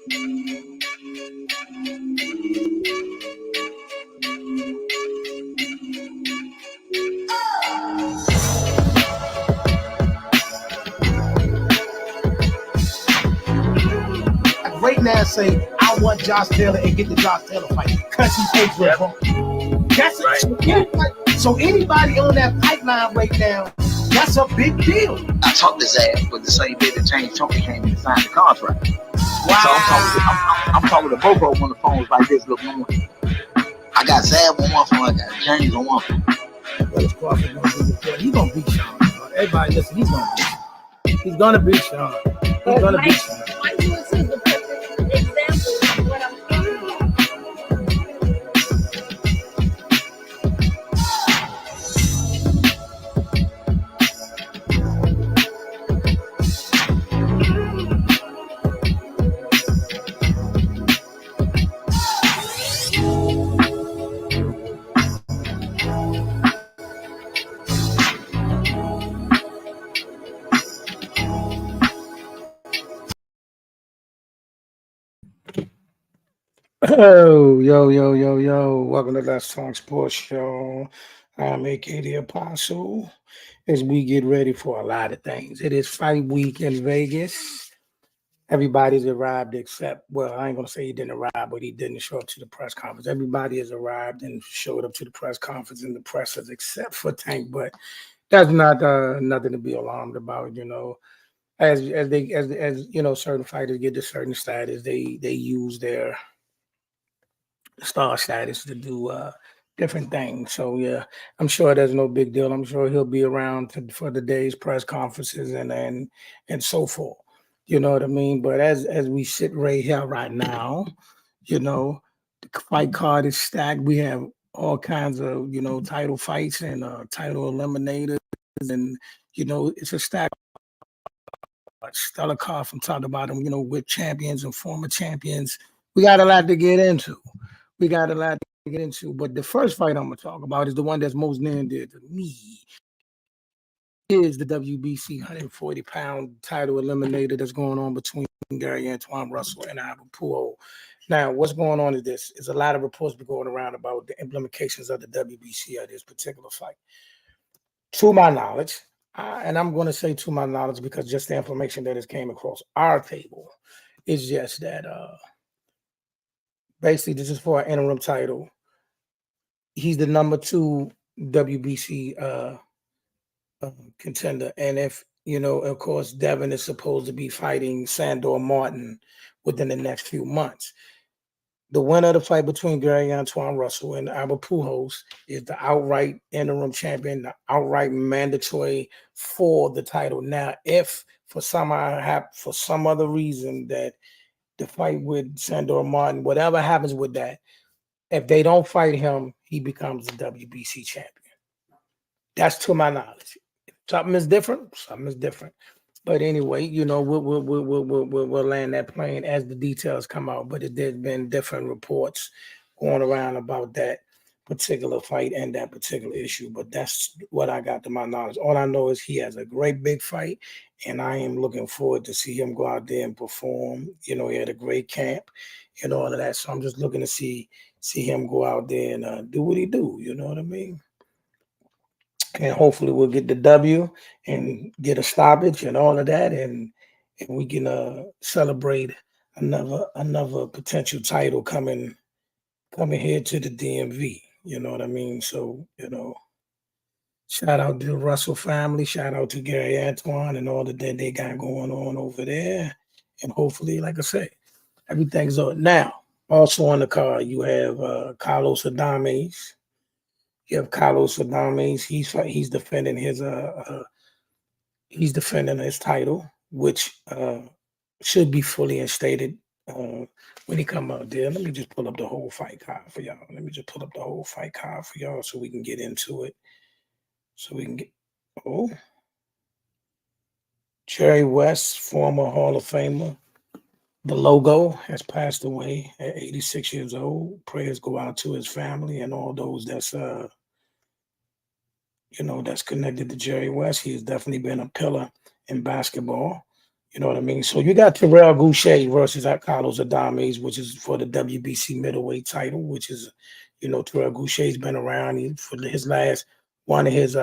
Right now, say I want Josh Taylor and get the Josh Taylor fight because he paid for it. That's right. So anybody on that pipeline right now, that's a big deal. I talked to Zab, but the same day that James Tony came in and signed the contract. Wow. So I'm talking to both of them on the phones like this. Look, I got Zab on one phone, I got James on one phone. He's gonna beat Sean. Everybody listen, he's gonna beat Sean. He's gonna beat Sean. He's gonna beat Sean. Mike Lewis is the perfect example of what I'm talking about. Oh, yo. Welcome to Let's Talk Sports Show. I'm AK the Apostle. As we get ready for a lot of things. It is fight week in Vegas. Everybody's arrived except, well, I ain't going to say he didn't arrive, but he didn't show up to the press conference. Everybody has arrived and showed up to the press conference and the pressers except for Tank, but that's not nothing to be alarmed about, you know. As you know, certain fighters get to certain status, they use their star status to do different things. So yeah, I'm sure there's no big deal. I'm sure he'll be around for the day's press conferences and so forth. You know what I mean? But as we sit right here right now, you know, the fight card is stacked. We have all kinds of, you know, title fights and title eliminators, and you know, it's a stack. Stellar card from top to bottom, you know, with champions and former champions. We got a lot to get into. But the first fight I'm gonna talk about is the one that's most near and dear to me. Is the WBC 140-pound title eliminator that's going on between Antuanne Russell and Pujols. Now, what's going on is this: is a lot of reports be going around about the implications of the WBC of this particular fight. To my knowledge, and I'm going to say to my knowledge because just the information that has came across our table is just that basically this is for an interim title. He's the number 2 WBC contender, and if you know, of course, Devin is supposed to be fighting Sandor Martin within the next few months. The winner of the fight between Antuanne Russell and Albert Pujols is the outright interim champion, the outright mandatory for the title. Now, if for some other reason that the fight with Sandor Martin, whatever happens with that, if they don't fight him, he becomes the WBC champion. That's to my knowledge. Something is different. But anyway, you know, we'll land that plane as the details come out. But there's been different reports going around about that particular fight and that particular issue. But that's what I got to my knowledge. All I know is he has a great big fight, and I am looking forward to see him go out there and perform. You know, he had a great camp and all of that. So I'm just looking to see him go out there and do what he do. You know what I mean? And hopefully we'll get the W and get a stoppage and all of that, and we can celebrate another potential title coming here to the DMV. You know what I mean? So, you know, shout out to the Russell family, shout out to Gary Antuanne and all that they got going on over there. And hopefully, like I say, everything's on. Now, also on the card, you have Carlos Adames. You have Carlos Adames. He's defending his title, which should be fully instated when he come out there. Let me just pull up the whole fight card for y'all. So we can get into it. Jerry West, former Hall of Famer. The logo has passed away at 86 years old. Prayers go out to his family and all those that's that's connected to Jerry West. He has definitely been a pillar in basketball. You know what I mean? So you got Terrell Goucher versus Carlos Adames, which is for the WBC middleweight title, which is, you know, Terrell Goucher's been around for his last one of his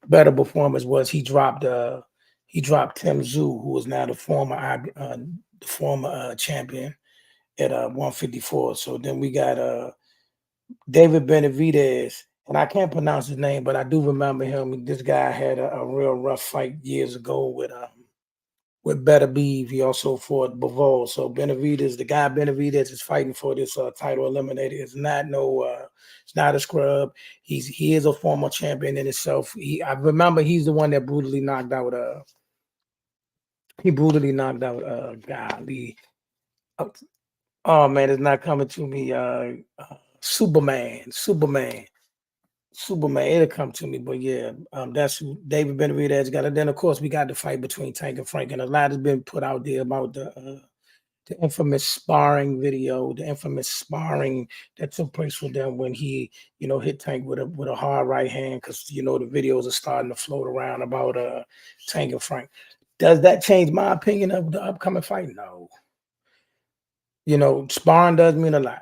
better performance was he dropped Tim Tszyu, who is now the former champion at 154. So then we got David Benevidez, and I can't pronounce his name, but I do remember him. This guy had a real rough fight years ago with Benevidez. He also fought Bivol. So Benevidez, the guy Benevidez is fighting for this title eliminator. It's not it's not a scrub. He is a former champion in itself. I remember he's the one that brutally knocked out golly. Oh man, it's not coming to me. Superman. It'll come to me, but yeah, that's who David Benavidez got. And then of course we got the fight between Tank and Frank, and a lot has been put out there about the infamous sparring video, the infamous sparring that took place with them when he, you know, hit Tank with a hard right hand, because you know the videos are starting to float around about Tank and Frank. Does that change my opinion of the upcoming fight? No. You know, sparring does mean a lot.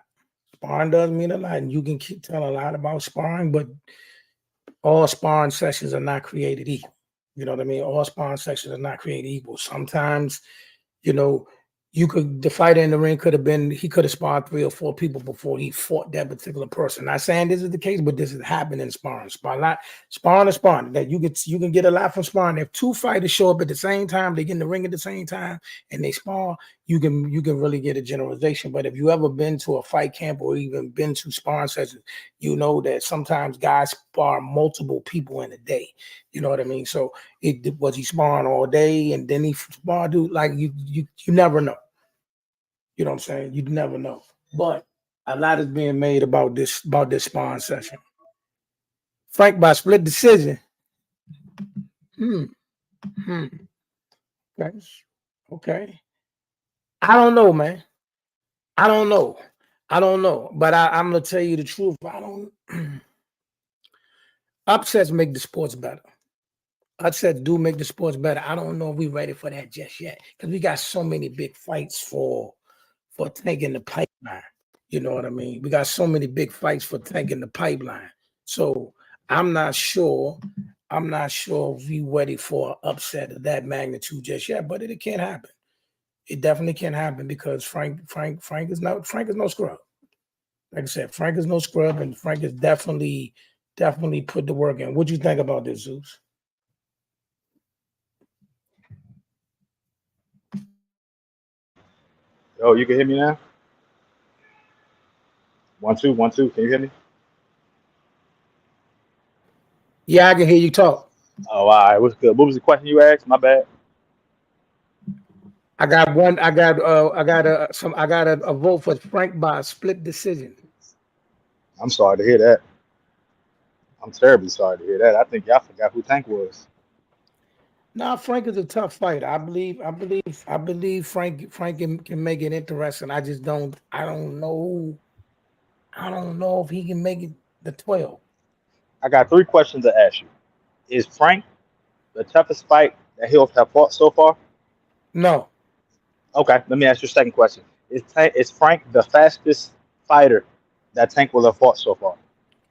Sparring does mean a lot, and you can tell a lot about sparring, but all sparring sessions are not created equal. You know what I mean? All sparring sessions are not created equal. Sometimes, you know, the fighter in the ring he could have sparred 3 or 4 people before he fought that particular person. Not saying this is the case, but this has happened in sparring. Sparring is sparring. That you can get a lot from sparring. If 2 fighters show up at the same time, they get in the ring at the same time, and they spar, you can really get a generalization. But if you ever been to a fight camp or even been to sparring sessions, you know that sometimes guys spar multiple people in a day. You know what I mean? So was he sparring all day and then he sparred, like you never know. You know what I'm saying? You never know. But a lot is being made about this sparring session. Frank by split decision. Okay. I don't know, man. I don't know. But I'm gonna tell you the truth. I don't. Upsets make the sports better. Upsets do make the sports better. I don't know if we're ready for that just yet, because we got so many big fights for taking the pipeline. You know what I mean? We got so many big fights for taking the pipeline. So I'm not sure if we ready for an upset of that magnitude just yet, but it can happen. It definitely can happen, because Frank is no scrub. Like I said, Frank is no scrub, and Frank is definitely put the work in. What do you think about this, Zeus? Oh, you can hear me now? 1 2 1 2. Can you hear me? Yeah, I can hear you talk. Oh, all right. What's good? What was the question you asked? My bad. I got a vote for Frank by a split decision. I'm sorry to hear that. I'm terribly sorry to hear that. I think y'all forgot who Tank was. Now, Frank is a tough fighter. I believe Frank can make it interesting. I don't know if he can make it the 12. I got 3 questions to ask you. Is Frank the toughest fight that he'll have fought so far? No. Okay, let me ask you a second question. Is Frank the fastest fighter that Tank will have fought so far?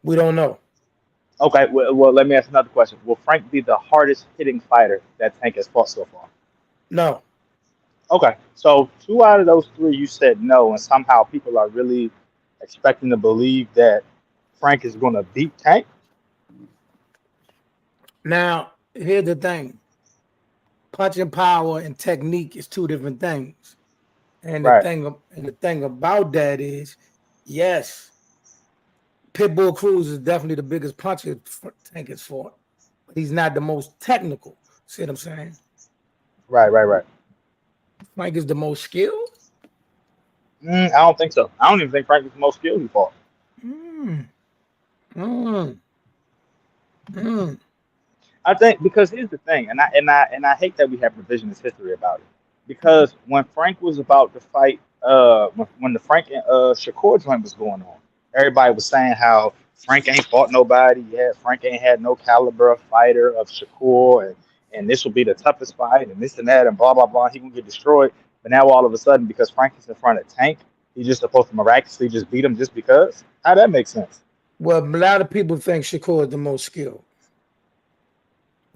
We don't know. Okay, well, let me ask another question. Will Frank be the hardest hitting fighter that Tank has fought so far? No. Okay, so 2 out of those 3 you said no, and somehow people are really expecting to believe that Frank is going to beat Tank? Now, here's the thing. Punching power and technique is 2 different things. And Right. the thing about that is, yes, Pitbull Cruz is definitely the biggest puncher Tank has fought, but he's not the most technical. See what I'm saying? Right. Frank is the most skilled. I don't think so. I don't even think Frank is the most skilled he fought. I think, because here's the thing, and I hate that we have revisionist history about it. Because when Frank was about to fight, when the Frank and Shakur joint was going on, everybody was saying how Frank ain't fought nobody yet. Frank ain't had no caliber of fighter of Shakur, and this will be the toughest fight, and this and that, and blah blah blah. He gonna get destroyed. But now all of a sudden, because Frank is in front of Tank, he's just supposed to miraculously just beat him just because. How that makes sense? Well, a lot of people think Shakur is the most skilled.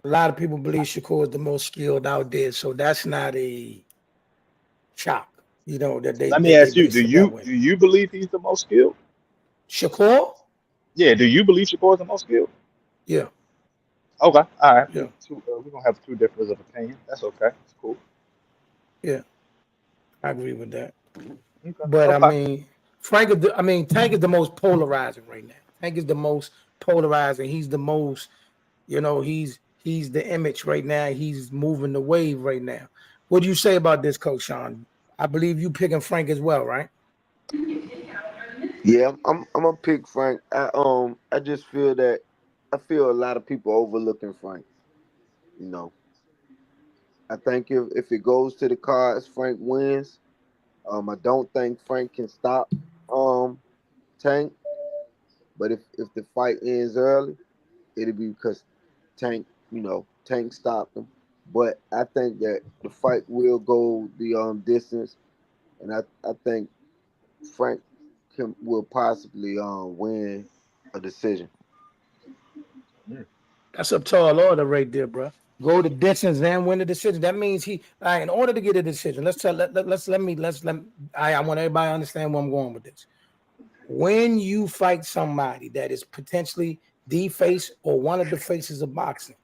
A lot of people believe Shakur is the most skilled out there, so that's not a shock. You know that Let me ask you: base it that way. Do you believe he's the most skilled? Shakur? Yeah. Do you believe Shakur is the most skilled? Yeah. Okay. All right. Yeah. We're gonna have two differences of opinion. That's okay. It's cool. Yeah. I agree with that. Okay. But Okay. I mean, Tank is the most polarizing right now. Tank is the most polarizing. He's the most, he's the image right now. He's moving the wave right now. What do you say about this, Coach Sean? I believe you picking Frank as well, right? Yeah, I'm gonna pick Frank. I just feel that I feel a lot of people overlooking Frank. You know, I think if it goes to the cards, Frank wins. I don't think Frank can stop Tank, but if the fight ends early, it'll be because Tank stopped him. But I think that the fight will go the distance, and I think Frank will possibly win a decision. That's a tall order right there, bro. Go the distance and win the decision. That means in order to get a decision, I want everybody to understand where I'm going with this. When you fight somebody that is potentially the face or one of the faces of boxing,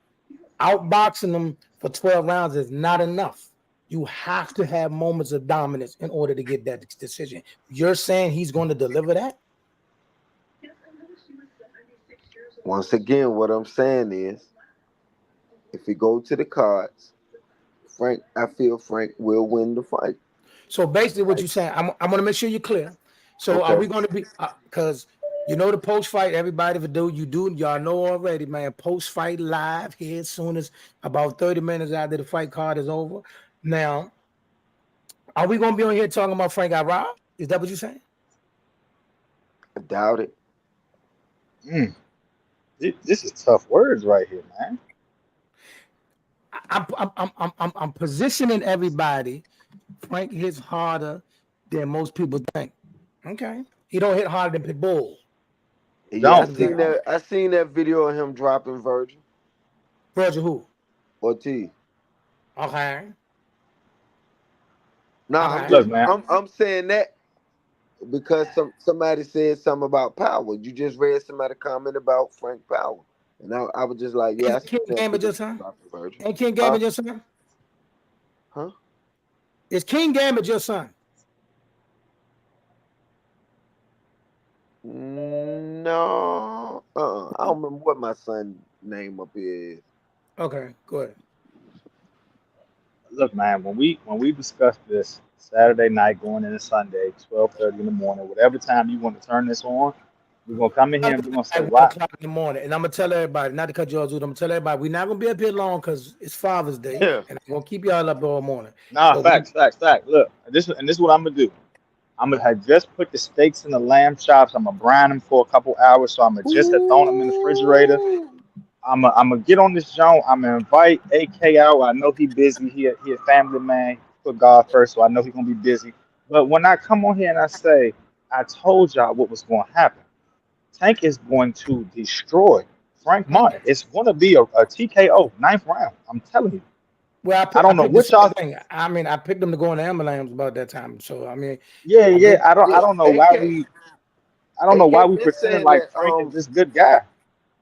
outboxing them for 12 rounds is not enough. You have to have moments of dominance in order to get that decision. You're saying he's going to deliver that? Once again, what I'm saying is, if we go to the cards, I feel Frank will win the fight. So basically, what you're saying, I'm going to make sure you're clear. So Okay. are we going to be because the post-fight, everybody y'all know already, man. Post-fight live here as soon as about 30 minutes after the fight card is over. Now, are we going to be on here talking about Frank got robbed? Is that what you're saying? I doubt it. This is tough words right here, man. I'm positioning everybody. Frank hits harder than most people think. Okay, he don't hit harder than Pitbull. Yeah, I seen that video of him dropping Virgil. Virgil who? Ortiz. Okay. No, okay. I'm saying that because somebody said something about power. You just read somebody comment about Frank Power. And I was just like, yeah, Is King Gambit your son? Ain't King Gambit your son? Huh? Is King Gambit your son? No. I don't remember what my son's name up here is. Okay, go ahead. Look, man, when we discussed this Saturday night going into Sunday, 12:30 in the morning, whatever time you want to turn this on, we're gonna come in here and we're gonna say at 1 why. o'clock in the morning, and I'm gonna tell everybody, not to cut you off, I'm gonna tell everybody we're not gonna be up here long because it's Father's Day, and I'm gonna keep y'all up all morning. Nah, facts. Look, this is what I'm gonna do. I'm gonna have just put the steaks in the lamb chops. I'm gonna brine them for a couple hours, so I'm gonna just have thrown them in the refrigerator. I'm gonna get on this joint. I'm gonna invite AK out. I know he busy. He a family man. Put God first, so I know he's gonna be busy. But when I come on here and I say, I told y'all what was going to happen. Tank is going to destroy Frank Martin. It's going to be a TKO, 9th round. I'm telling you. Well, I don't know what y'all think. I mean, I picked them to go in the ambulance about that time. So I mean, yeah. I don't know why we. I don't know why we pretending like Frank is this good guy.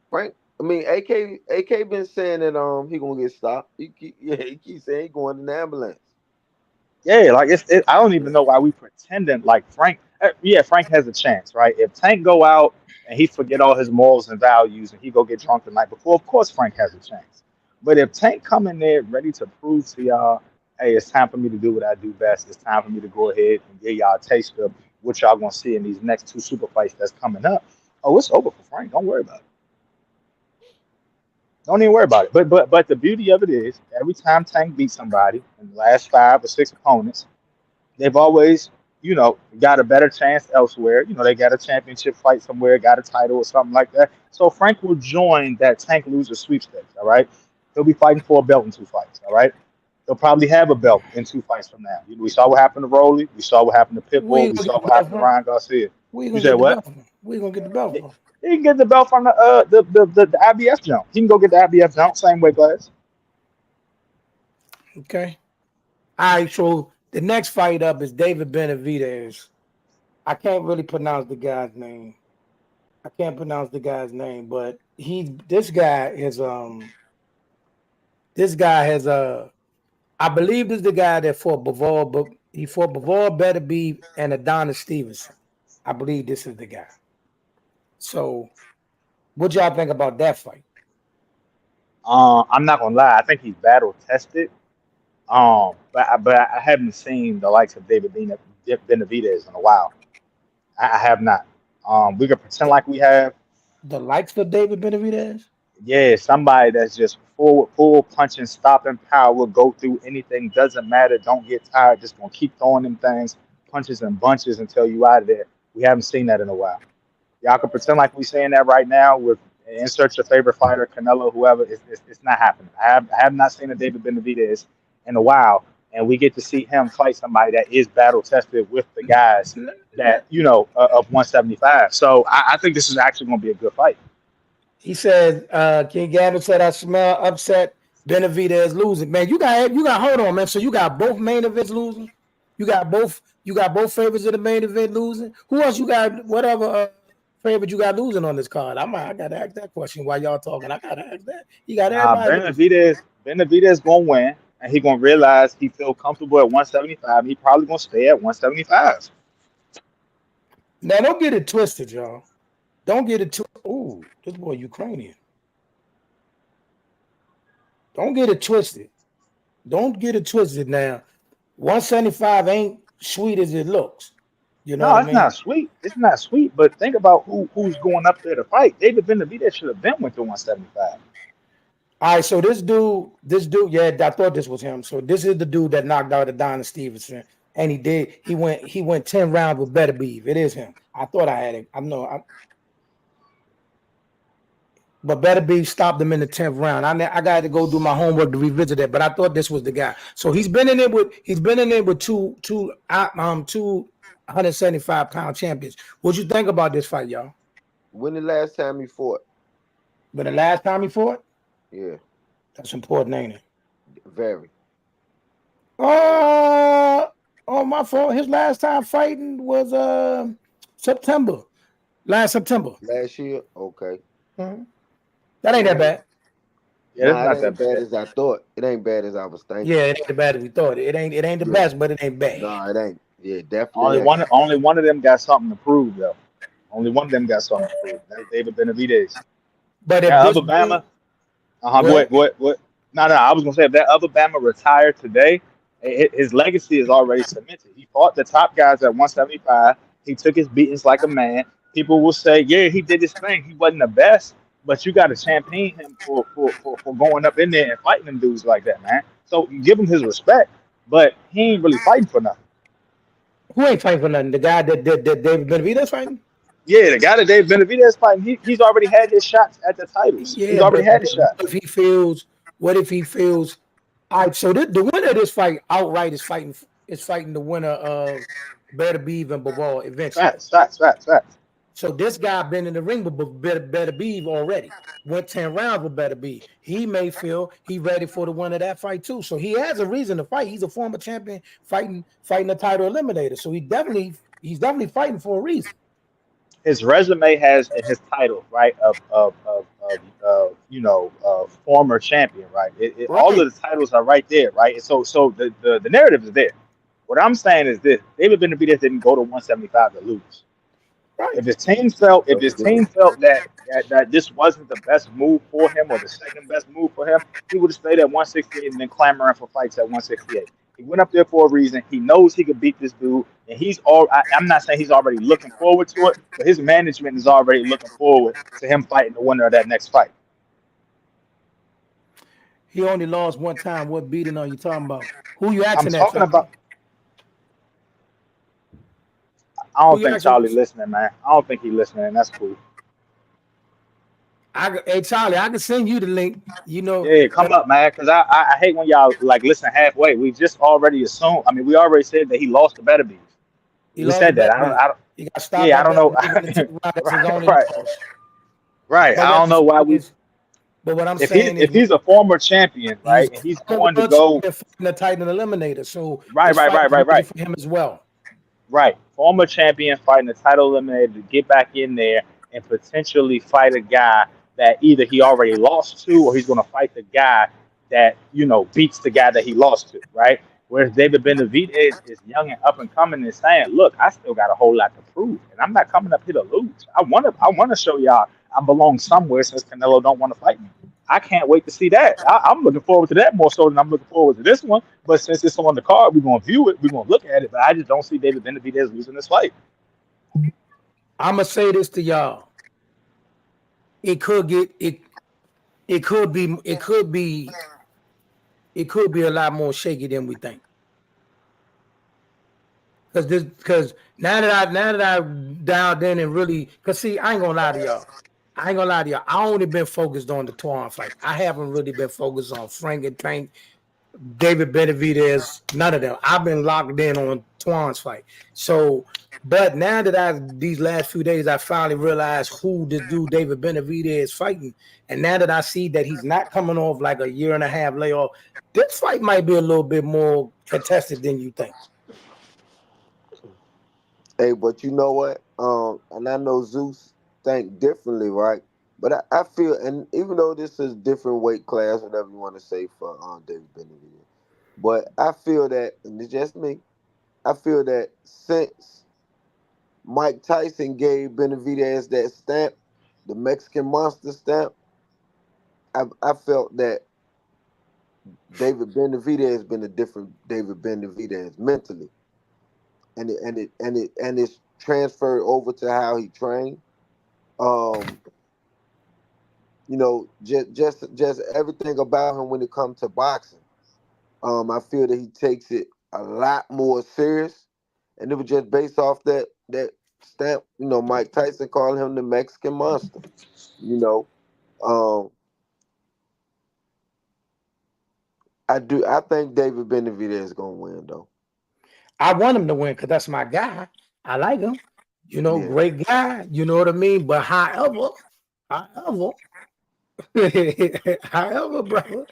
Frank, I mean, AK been saying that he gonna get stopped. He keeps saying he going in the ambulance. Yeah, like I don't even know why we pretending like Frank. Yeah, Frank has a chance, right? If Tank go out and he forget all his morals and values and he go get drunk the night before, of course Frank has a chance. But if Tank come in there ready to prove to y'all, hey, it's time for me to do what I do best. It's time for me to go ahead and give y'all a taste of what y'all gonna see in these next 2 super fights that's coming up. Oh, it's over for Frank. Don't worry about it. Don't even worry about it. But the beauty of it is, every time Tank beats somebody in the last 5 or 6 opponents, they've always, got a better chance elsewhere. They got a championship fight somewhere, got a title or something like that. So Frank will join that Tank loser sweepstakes. All right. He'll be fighting for a belt in 2 fights. All right. He'll probably have a belt in 2 fights from now. We saw what happened to Rolly. We saw what happened to We Pitbull. ain't We gonna get saw the what belt happened to from. Ryan Garcia. We ain't You gonna said get the what? belt from. We ain't gonna get the belt from. He can get the belt from the IBF jump. He can go get the IBF jump, same weight class. Okay. All right. So the next fight up is David Benevidez. I can't really pronounce the guy's name. But this guy has I believe this is the guy that fought Bivol, but he fought Bivol, Beterbiev, and Adonis Stevenson. I believe this is the guy. So what y'all think about that fight? I'm not gonna lie. I think he's battle tested. But I haven't seen the likes of David Benavidez in a while. I have not. We can pretend like we have. The likes of David Benavidez? Yeah, somebody that's just full punching, stopping power, go through anything, doesn't matter, don't get tired, just gonna keep throwing them things, punches and bunches until you out of there. We haven't seen that in a while. Y'all can pretend like we saying that right now with insert your favorite fighter, Canelo, whoever. It's not happening. I have not seen a David Benavidez in a while, and we get to see him fight somebody that is battle tested with the guys that of 175. So I think this is actually going to be a good fight. He said, King Gavin said, I smell upset Benavidez losing. Man, you got hold on, man. So you got both main events losing? You got both favorites of the main event losing? Who else you got, whatever favorite you got losing on this card? I gotta ask that question while y'all talking. I gotta ask that. You got everybody Benavidez gonna win, and he gonna realize he feel comfortable at 175. He probably gonna stay at 175. Now don't get it twisted, y'all. Don't get it ooh, this boy Ukrainian. Don't get it twisted. Now. 175 ain't sweet as it looks. You know No, what I it's mean? not sweet. It's not sweet. But think about who's going up there to fight. David Benavidez should have been went to 175. All right, so this dude, yeah, I thought this was him. So this is the dude that knocked out Adonis Stevenson, and he went 10 rounds with Beterbiev. It is him. I thought I had him. But Beterbiev stopped him in the 10th round. I got to go do my homework to revisit that, but I thought this was the guy. So he's been in there with two 175-pound champions. What you think about this fight, y'all? When the last time he fought? But the last time he fought? Yeah. That's important, ain't it? Very. Oh, my fault. His last time fighting was September. Last September. Last year? Okay. Mm-hmm. That ain't that bad. Yeah, Nah, it's not it that ain't bad bad. as I thought. It ain't bad as I was thinking. Yeah, it ain't as bad as we thought. It ain't the best, but it ain't bad. Nah, it ain't. Yeah, definitely. Only one of them got something to prove though. Only one of them got something to prove. That's David Benavidez. But if That this other Bama, what? what? No, I was gonna say if that other Bama retired today, his legacy is already cemented. He fought the top guys at 175. He took his beatings like a man. People will say, yeah, he did his thing. He wasn't the best, but you got to champion him for going up in there and fighting them dudes like that, man. So you give him his respect, but he ain't really fighting for nothing. Who ain't fighting for nothing? The guy that David Benavidez fighting? Yeah, the guy that Dave Benevidez fighting, he's already had his shots at the titles. He's Yeah, already but had his shot. what if he feels all right, so the winner of this fight outright is fighting the winner of Beterbiev and Bivol eventually. Facts. So this guy been in the ring with Beterbiev already. Went 10 rounds with Beterbiev. He may feel he ready for the winner of that fight too. So he has a reason to fight. He's a former champion fighting a title eliminator. So he's definitely fighting for a reason. His resume has in his title, right, of former champion, right? Right. All of the titles are right there, right? So the narrative is there. What I'm saying is this: David Benavidez didn't go to 175 to lose. Right. If his team felt that this wasn't the best move for him or the second best move for him, he would have stayed at 168 and been clamoring for fights at 168. He went up there for a reason. He knows he could beat this dude, and I'm not saying he's already looking forward to it, but his management is already looking forward to him fighting the winner of that next fight. He only lost one time. What beating are you talking about? Who you asking I'm that? talking about. I don't think Charlie listening, man. I don't think he's listening, and that's cool. Hey Charlie, I can send you the link. You know, Yeah, come up, man. Because I hate when y'all like listen halfway. We just already assumed. I mean, we already said that he lost the better beats. he We lost the said that. better beat. I don't. He got stopped Yeah, by I don't know. Benevidez in the 10th round. That's his Right, only right, loss. right. But I what don't I'm know why saying we. is, but what I'm saying is, If he's a former champion, he's right, and he's a going to world go champion fighting a title eliminator. So right, this right, fight right, is right, major right. for him as well. Right. Former champion fighting the title eliminator to get back in there and potentially fight a guy that either he already lost to or he's going to fight the guy that, beats the guy that he lost to, right? Whereas David Benavidez is young and up and coming and saying, look, I still got a whole lot to prove. And I'm not coming up here to lose. I want to show y'all I belong somewhere since Canelo don't want to fight me. I can't wait to see that. I'm looking forward to that more so than I'm looking forward to this one. But since it's on the card, we're gonna view it. We're gonna look at it. But I just don't see David Benavidez losing this fight. I'm gonna say this to y'all. It could get it. It could be. It could be. It could be a lot more shaky than we think. Because now that I dialed in and really, because see, I ain't gonna lie to y'all. I only been focused on the Antuanne fight. I haven't really been focused on Frank and Tank, David Benavidez, none of them. I've been locked in on Antuanne's fight. So, but now that these last few days, I finally realized who this dude David Benavidez is fighting. And now that I see that he's not coming off like a year and a half layoff, this fight might be a little bit more contested than you think. Hey, but you know what? And I know Zeus think differently, right? But I feel, and even though this is different weight class, whatever you want to say for David Benavidez, but I feel that, and it's just me, I feel that since Mike Tyson gave Benavidez that stamp, the Mexican Monster stamp, I felt that David Benavidez has been a different David Benavidez mentally, and it's transferred over to how he trained. Um, just everything about him when it comes to boxing. I feel that he takes it a lot more serious, and it was just based off that stamp. Mike Tyson called him the Mexican Monster. You know, um, I think David Benavidez is gonna win though. I want him to win because that's my guy. I like him. Yeah. Great guy. You know what I mean? But however, however, brother,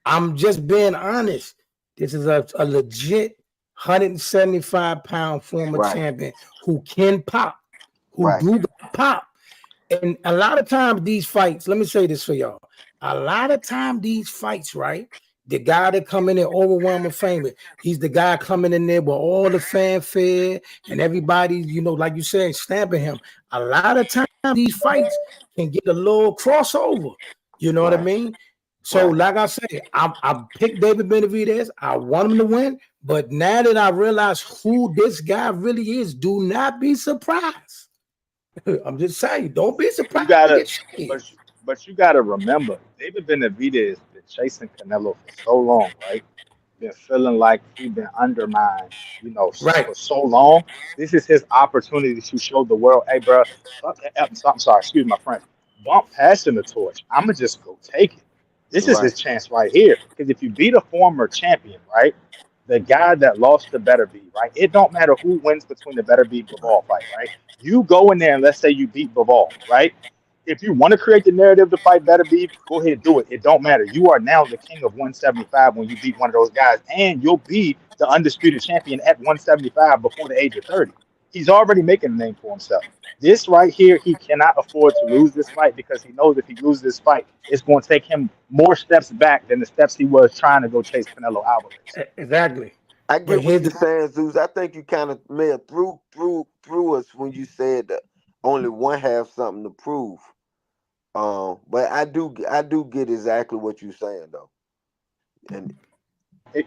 I'm just being honest. This is a legit 175-pound former Right. champion who can pop, who Right. do pop. And a lot of times these fights, let me say this for y'all. A lot of time these fights, right? The guy that come in there overwhelming famous, he's the guy coming in there with all the fanfare and everybody, like you said, stamping him. A lot of times these fights can get a little crossover. You know what I Right. mean? So, Right. like I say, I picked David Benavidez. I want him to win. But now that I realize who this guy really is, do not be surprised. I'm just saying, don't be You surprised to gotta, get shaky. but you gotta remember, David Benavidez been chasing Canelo for so long, right? Been feeling like he been undermined, Right. for so long. This is his opportunity to show the world, hey, bro. I'm sorry, excuse my French. Bump passing the torch. I'ma just go take it. This is Right. his chance right here. Because if you beat a former champion, right, the guy that lost the better beat, right? It don't matter who wins between the better beat Bivol fight, right? You go in there and let's say you beat Bivol, right? If you want to create the narrative to fight better beef, go ahead and do it. It don't matter. You are now the king of 175 when you beat one of those guys, and you'll be the undisputed champion at 175 before the age of 30. He's already making a name for himself. This right here, he cannot afford to lose this fight because he knows if he loses this fight, it's going to take him more steps back than the steps he was trying to go chase Canelo Alvarez. Exactly. I But get what here's you're the, saying, Zeus. I think you kind of may have threw us when you said that only one have something to prove. But I do get exactly what you're saying though. And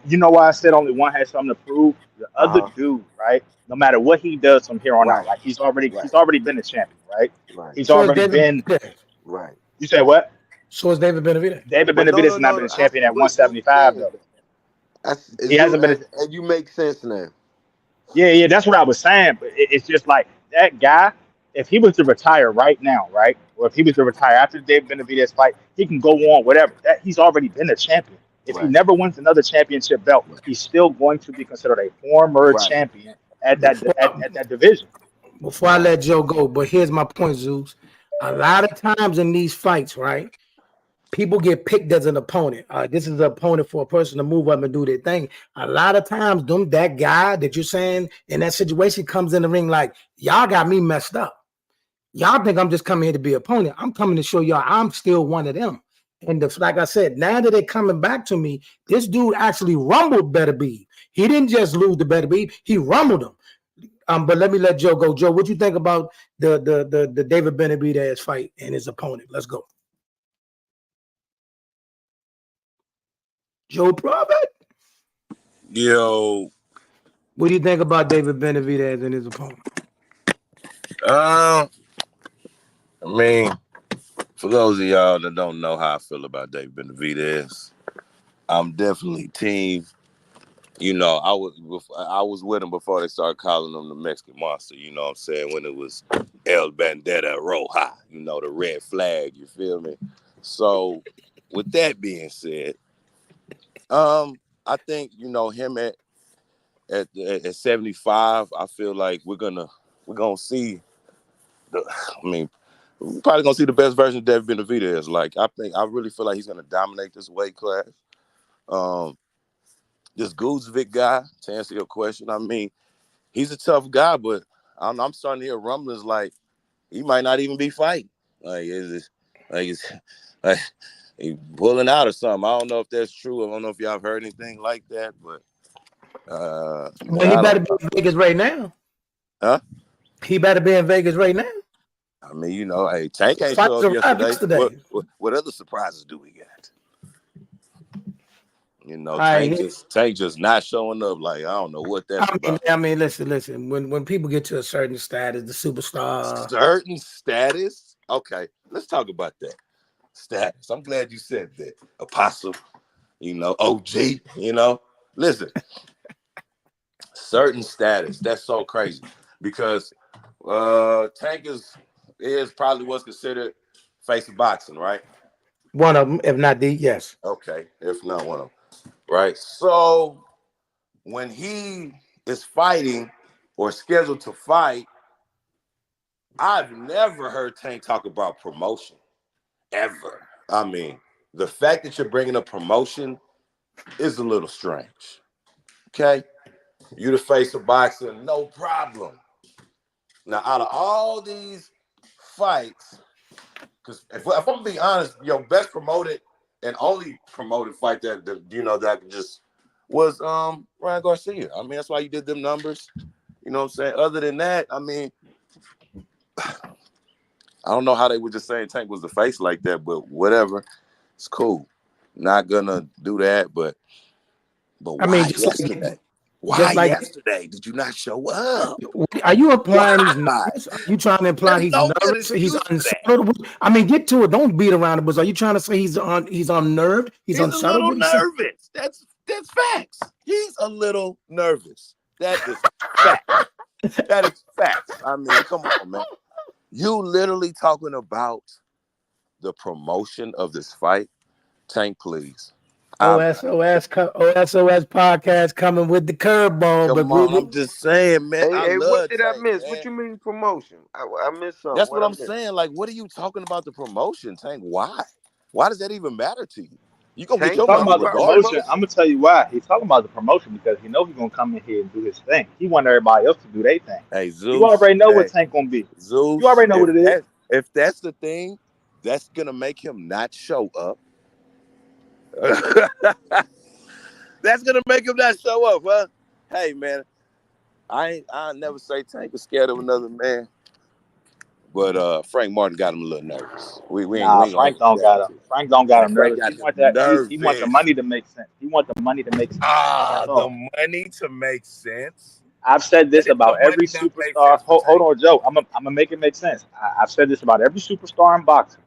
You know why I said only one has something to prove? The other uh-huh. dude, right? No matter what he does from here on out, Right. like he's already Right. been a champion, right? Right. He's so is already David been. Benavidez. Right. You said what? So is David Benavidez. David But no, Benavidez no, has not no, been no. a I champion see at what you're 175 saying. though. He hasn't been. And you make sense now. Yeah, that's what I was saying. But it's just like that guy if he was to retire right now, right, or if he was to retire after the David Benevidez fight, he can go on whatever. That he's already been a champion. If he Right. never wins another championship belt, he's still going to be considered a former Right. champion at that Before, at that division. before I let Joe go, but here's my point, Zeus. A lot of times in these fights, right, people get picked as an opponent. This is an opponent for a person to move up and do their thing. A lot of times, that guy that you're saying in that situation comes in the ring like, y'all got me messed up. Y'all think I'm just coming here to be an opponent. I'm coming to show y'all I'm still one of them. And like I said, now that they're coming back to me, this dude actually rumbled Benevidez. He didn't just lose to Benevidez, he rumbled him. But let me let Joe go. Joe, what you think about the David Benevidez fight and his opponent? Let's go. Joe Prophet. Yo. What do you think about David Benevidez and his opponent? I mean, for those of y'all that don't know how I feel about David Benevidez, I'm definitely team. You know, I was with him before they started calling him the Mexican Monster. You know what I'm saying? When it was El Bandera Roja, you know, the red flag. You feel me? So, with that being said, I think, you know, him at 75, I feel like we're gonna see we're probably gonna see the best version of David Benevidez. Like, I really feel like he's gonna dominate this weight class. This Guzvic guy, to answer your question, I mean, he's a tough guy, but I'm starting to hear rumblings like he might not even be fighting. Like, like he pulling out or something. I don't know if that's true. I don't know if y'all have heard anything like that, but well, he better be in Vegas right now. Huh? He better be in Vegas right now. I mean, you know, hey, Tank ain't show up yesterday. What other surprises do we got? You know, Tank just not showing up. Like, I don't know what that's about. I mean, listen. When people get to a certain status, the superstar. Certain status? Okay, let's talk about that. Status. I'm glad you said that. Apostle, you know, OG, you know. Listen, certain status. That's so crazy because Tank is probably what's considered face of boxing, right? One of them, if not the, yes. Okay, if not one of them. Right. So when he is fighting or scheduled to fight, I've never heard Tank talk about promotion. Ever. I mean, the fact that you're bringing up promotion is a little strange. Okay? You the face of boxing, no problem. Now, out of all these fights, because if I'm being honest, your best promoted and only promoted fight that you know that just was Ryan Garcia. I mean, that's why you did them numbers. You know what I'm saying? Other than that, I mean, I don't know how they were just saying Tank was the face like that, but whatever. It's cool. Not gonna do that, but why I mean, yesterday? Why yesterday did you not show up? Are you implying he's nervous? Are you trying to imply he's nervous? He's unsettled? I mean, get to it. Don't beat around the bush. Are you trying to say he's unnerved? He's unsettled? A little nervous. That's facts. He's a little nervous. That is facts. That is facts. I mean, come on, man. You literally talking about the promotion of this fight? Tank, please. OSOS podcast coming with the curveball. Come on, I'm just saying, man. Hey, what did Tank, I miss? man. What you mean promotion? I missed something. That's what I'm saying. Like, what are you talking about the promotion, Tank? Why? Why does that even matter to you? You gonna get your talking money about the promotion. I'm gonna tell you why. He's talking about the promotion because he knows he's gonna come in here and do his thing. He want everybody else to do their thing. Hey, Zeus, you already know what Tank gonna be. Zeus, you already know what it is. If that's the thing, that's gonna make him not show up. That's gonna make him not show up, huh? Hey, man, I never say Tank is scared of another man, but Frank Martin got him a little nervous. Frank don't got him. Frank don't got him nervous. He wants the money to make sense. He wants the money to make sense. The money to make sense. I've said this about every superstar. Hold on, Joe. I'm gonna make it make sense. I've said this about every superstar in boxing.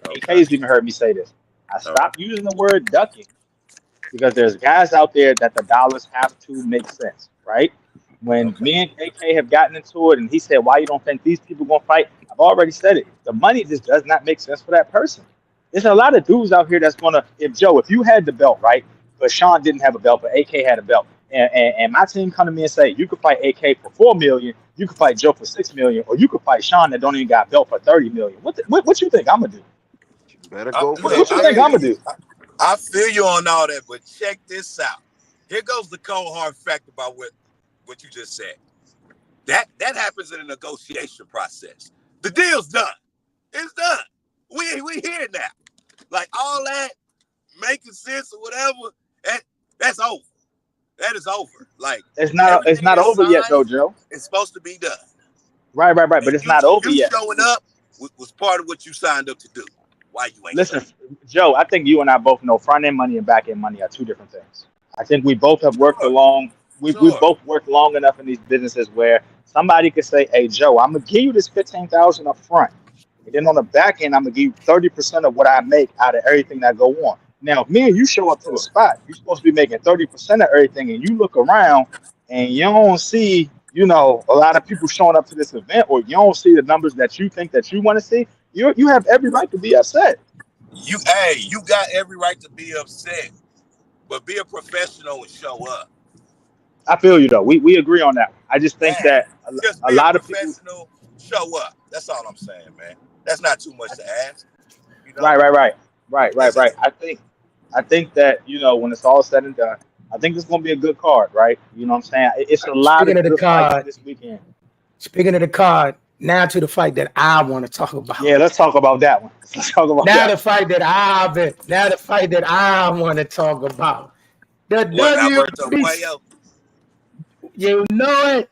AK's even heard me say this. I stopped using the word ducking because there's guys out there that the dollars have to make sense, right? When Okay. me and AK have gotten into it, and he said, "Why you don't think these people gonna fight?" I've already said it. The money just does not make sense for that person. There's a lot of dudes out here that's gonna. If you had the belt, right, but Sean didn't have a belt, but AK had a belt, and my team come to me and say, "You could fight AK for $4 million, you could fight Joe for $6 million, or you could fight Sean that don't even got a belt for $30 million." What you think I'm gonna do? Better go for Look, What you AK. think I'm gonna do? I feel you on all that, but check this out. Here goes the cold hard fact about what you just said. That happens in a negotiation process. The deal's done. It's done. We here now. Like all that making sense or whatever. That's over. That is over. Like It's everything not is over yet though, signed. Joe. It's supposed to be done. Right. But And it's not over you yet. showing up was part of what you signed up to do. Why you ain't Listen, showing? Joe, I think you and I both know front end money and back end money are two different things. I think we both have worked Sure. along. We've Sure. both worked long enough in these businesses where somebody could say, "Hey, Joe, I'm gonna give you this 15,000 up front, and then on the back end, I'm gonna give you 30% of what I make out of everything that go on." Now, if me and you show up to the Sure. spot, you're supposed to be making 30% of everything, and you look around and you don't see, a lot of people showing up to this event, or you don't see the numbers that you think that you want to see. You have every right to be upset. You got every right to be upset, but be a professional and show up. I feel you though. We agree on that. I just think Yeah. that Just a be a lot of people. professional, show up. That's all I'm saying, man. That's not too much to ask. You know? Right. It's just I think that when it's all said and done, I think it's going to be a good card, right? You know what I'm saying? It's a lot Speaking of of the good fights card, this weekend. now to the fight that I want to talk about. Yeah, let's talk about that one. Let's talk about Now that the one. fight that I want to talk about. The what Alberto WBC. Puello. You know it.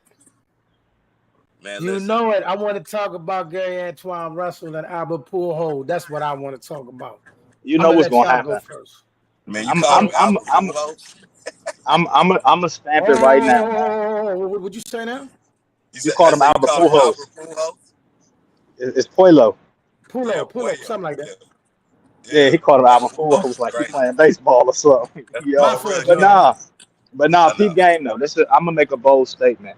Man, You listen, know it. I want to talk about Gary Antuanne Russell and Albert Pujols. That's what I want to talk about. You I'm know gonna what's let going to y'all go happen. first. man. You I'm called I'm him I'm Albert I'm Pujols. I'm gonna stamp it right now, man. Oh, what would you say now? You You said called I him said you Albert called him Albert Pujols. Pujols. It's Puelo. Yeah, Pulo, Puello. something like that. Yeah, Yeah, yeah. he called him Albert Albert Pujols Pujols is like he crazy. playing baseball or something. That's My Yo, fault, really but Joe. crazy. nah, I peep know. game though. I'm gonna make a bold statement.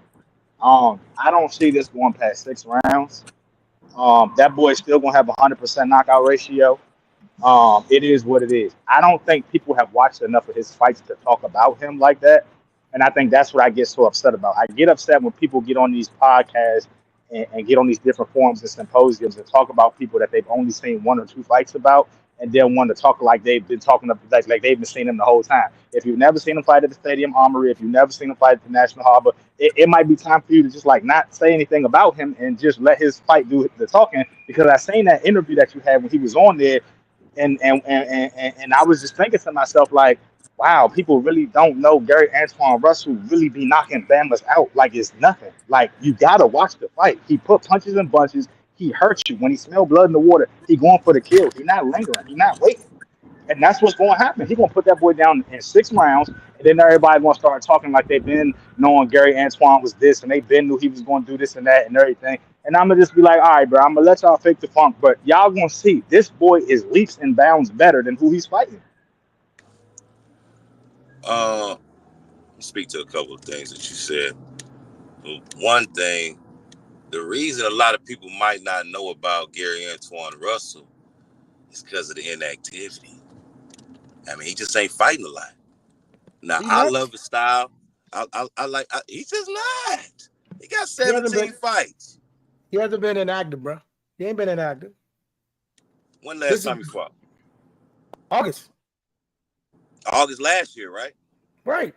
I don't see this going past 6 rounds. That boy's still gonna have 100% knockout ratio. It is what it is. I don't think people have watched enough of his fights to talk about him like that, and I think that's what I get so upset about. I get upset when people get on these podcasts and get on these different forums and symposiums and talk about people that they've only seen one or two fights about, and then want to talk like they've been talking like they've been seeing him the whole time. If you've never seen him fight at the Stadium Armory, if you've never seen him fight at the National Harbor, it might be time for you to just like not say anything about him and just let his fight do the talking. Because I seen that interview that you had when he was on there, and I was just thinking to myself like, wow, people really don't know Gary Antuanne Russell really be knocking Bama's out like it's nothing. Like you gotta watch the fight. He put punches and bunches. He hurts you when he smell blood in the water. He going for the kill. He not lingering. He not waiting. And that's what's going to happen. He's going to put that boy down in 6 rounds, and then everybody going to start talking like they've been knowing Gary Antuanne was this, and they've been knew he was going to do this and that and everything. And I'm going to just be like, all right, bro, I'm going to let y'all fake the funk, but y'all going to see this boy is leaps and bounds better than who he's fighting. Speak to a couple of things that you said. One thing, the reason a lot of people might not know about Gary Antuanne Russell is because of the inactivity. I mean, he just ain't fighting a lot. Now, I love his style. I like. He's just not. He got 17 fights. He hasn't been inactive, bro. He ain't been inactive. When last time he fought? August last year, right? Right.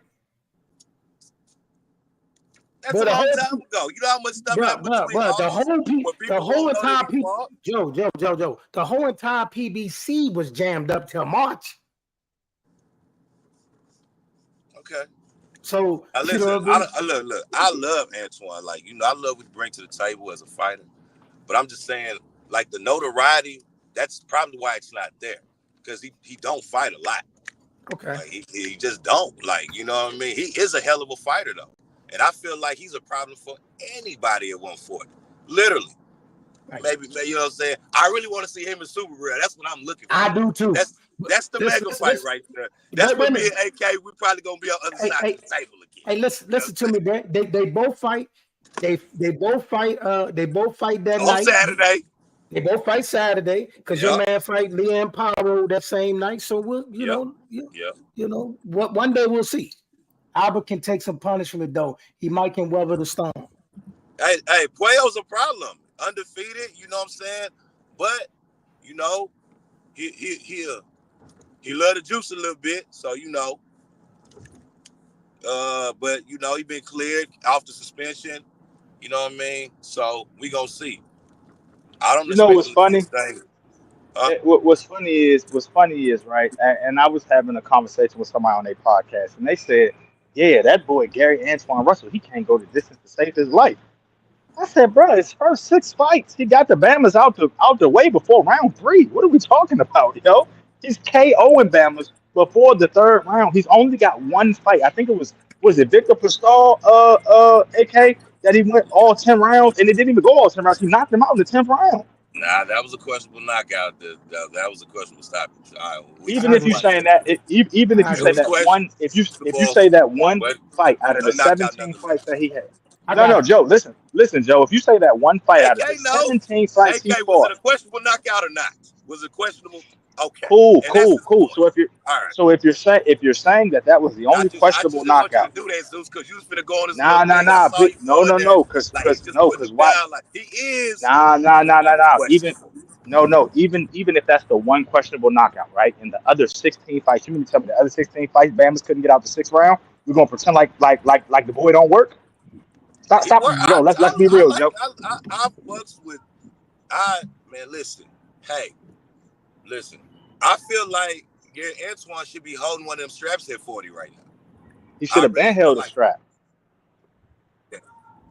That's a long time ago. You know how much stuff happened between August when people don't know that he fought? Joe. The whole entire PBC was jammed up till March. Okay. So listen, you know what I mean? look. I love Antuanne. Like, I love what he brings to the table as a fighter. But I'm just saying, like, the notoriety, that's probably why it's not there. Because he don't fight a lot. Okay. Like, he just don't. Like, you know what I mean? He is a hell of a fighter, though. And I feel like he's a problem for anybody at 140. Literally. Right. Maybe, you know what I'm saying? I really want to see him in Super Rare. That's what I'm looking for. I do, too. That's the mega fight right there. That's what me and AK, we're probably going to be on the other side of the table again. Hey, listen to me, man. They both fight. They both fight. They both fight that On night. Saturday. They both fight Saturday because your man fight Leanne Powell that same night. So we'll, you know, what one day we'll see. Albert can take some punishment though. He might can weather the storm. Hey, Puello's a problem. Undefeated, you know what I'm saying? But you know, he love the juice a little bit, so you know. But you know, he been cleared off the suspension. You know what I mean? So we gonna see. I don't You know expect what's him to do funny? this thing. What's funny is right, and I was having a conversation with somebody on their podcast, and they said, "Yeah, that boy Gary Antuanne Russell, he can't go the distance to save his life." I said, "Bro, his first 6 fights, he got the Bamas out the way before round 3. What are we talking about, yo? He's KOing Bamas before the 3rd round. He's only got 1 fight. I think it was it Victor Pascal, AK, that he went all 10 rounds, and it didn't even go all 10 rounds. He knocked him out in the 10th round." Nah, that was a questionable knockout. That was a questionable stoppage. All right, Even if you saying that, even if you say that one, if you say that one fight out of the 17 fights that he had, no, Joe, listen, Joe. If you say that one fight out of the 17 fights he fought, was it a questionable knockout or not? Was it questionable? Okay, cool. So if you're saying that was the only questionable knockout, do that, Zeus, because you was finna go on this. No, because why? Like he is. Even if that's the one questionable knockout, right? In the other 16 fights, you mean to tell me the other 16 fights, Bama's couldn't get out the 6th round? We're gonna pretend like the boy don't work? Stop, Joe. Let's be real, Joe. I fucks with. Man, listen. Hey, listen. I feel like Antoine should be holding one of them straps at 40 right now. He should have been held a strap.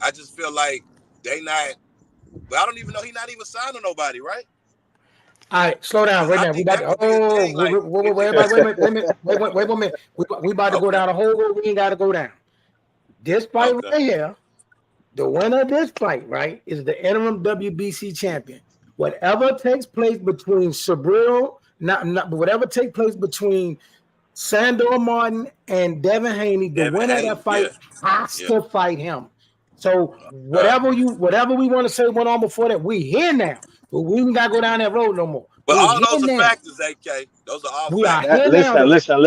I just feel like they not. But I don't even know he not even signing nobody, right? All right, slow down right now. We about to. Wait a minute. We about to go down a whole road. We ain't got to go down. This fight right here, the winner of this fight, right, is the interim WBC champion. Whatever takes place between Subriel, whatever takes place between Sandor Martin and Devin Haney, the winner of that fight has to fight him. So whatever we want to say went on before that, we here now. But we ain't got to go down that road no more. But all those are factors, AK. Those are all we factors. Are here listen.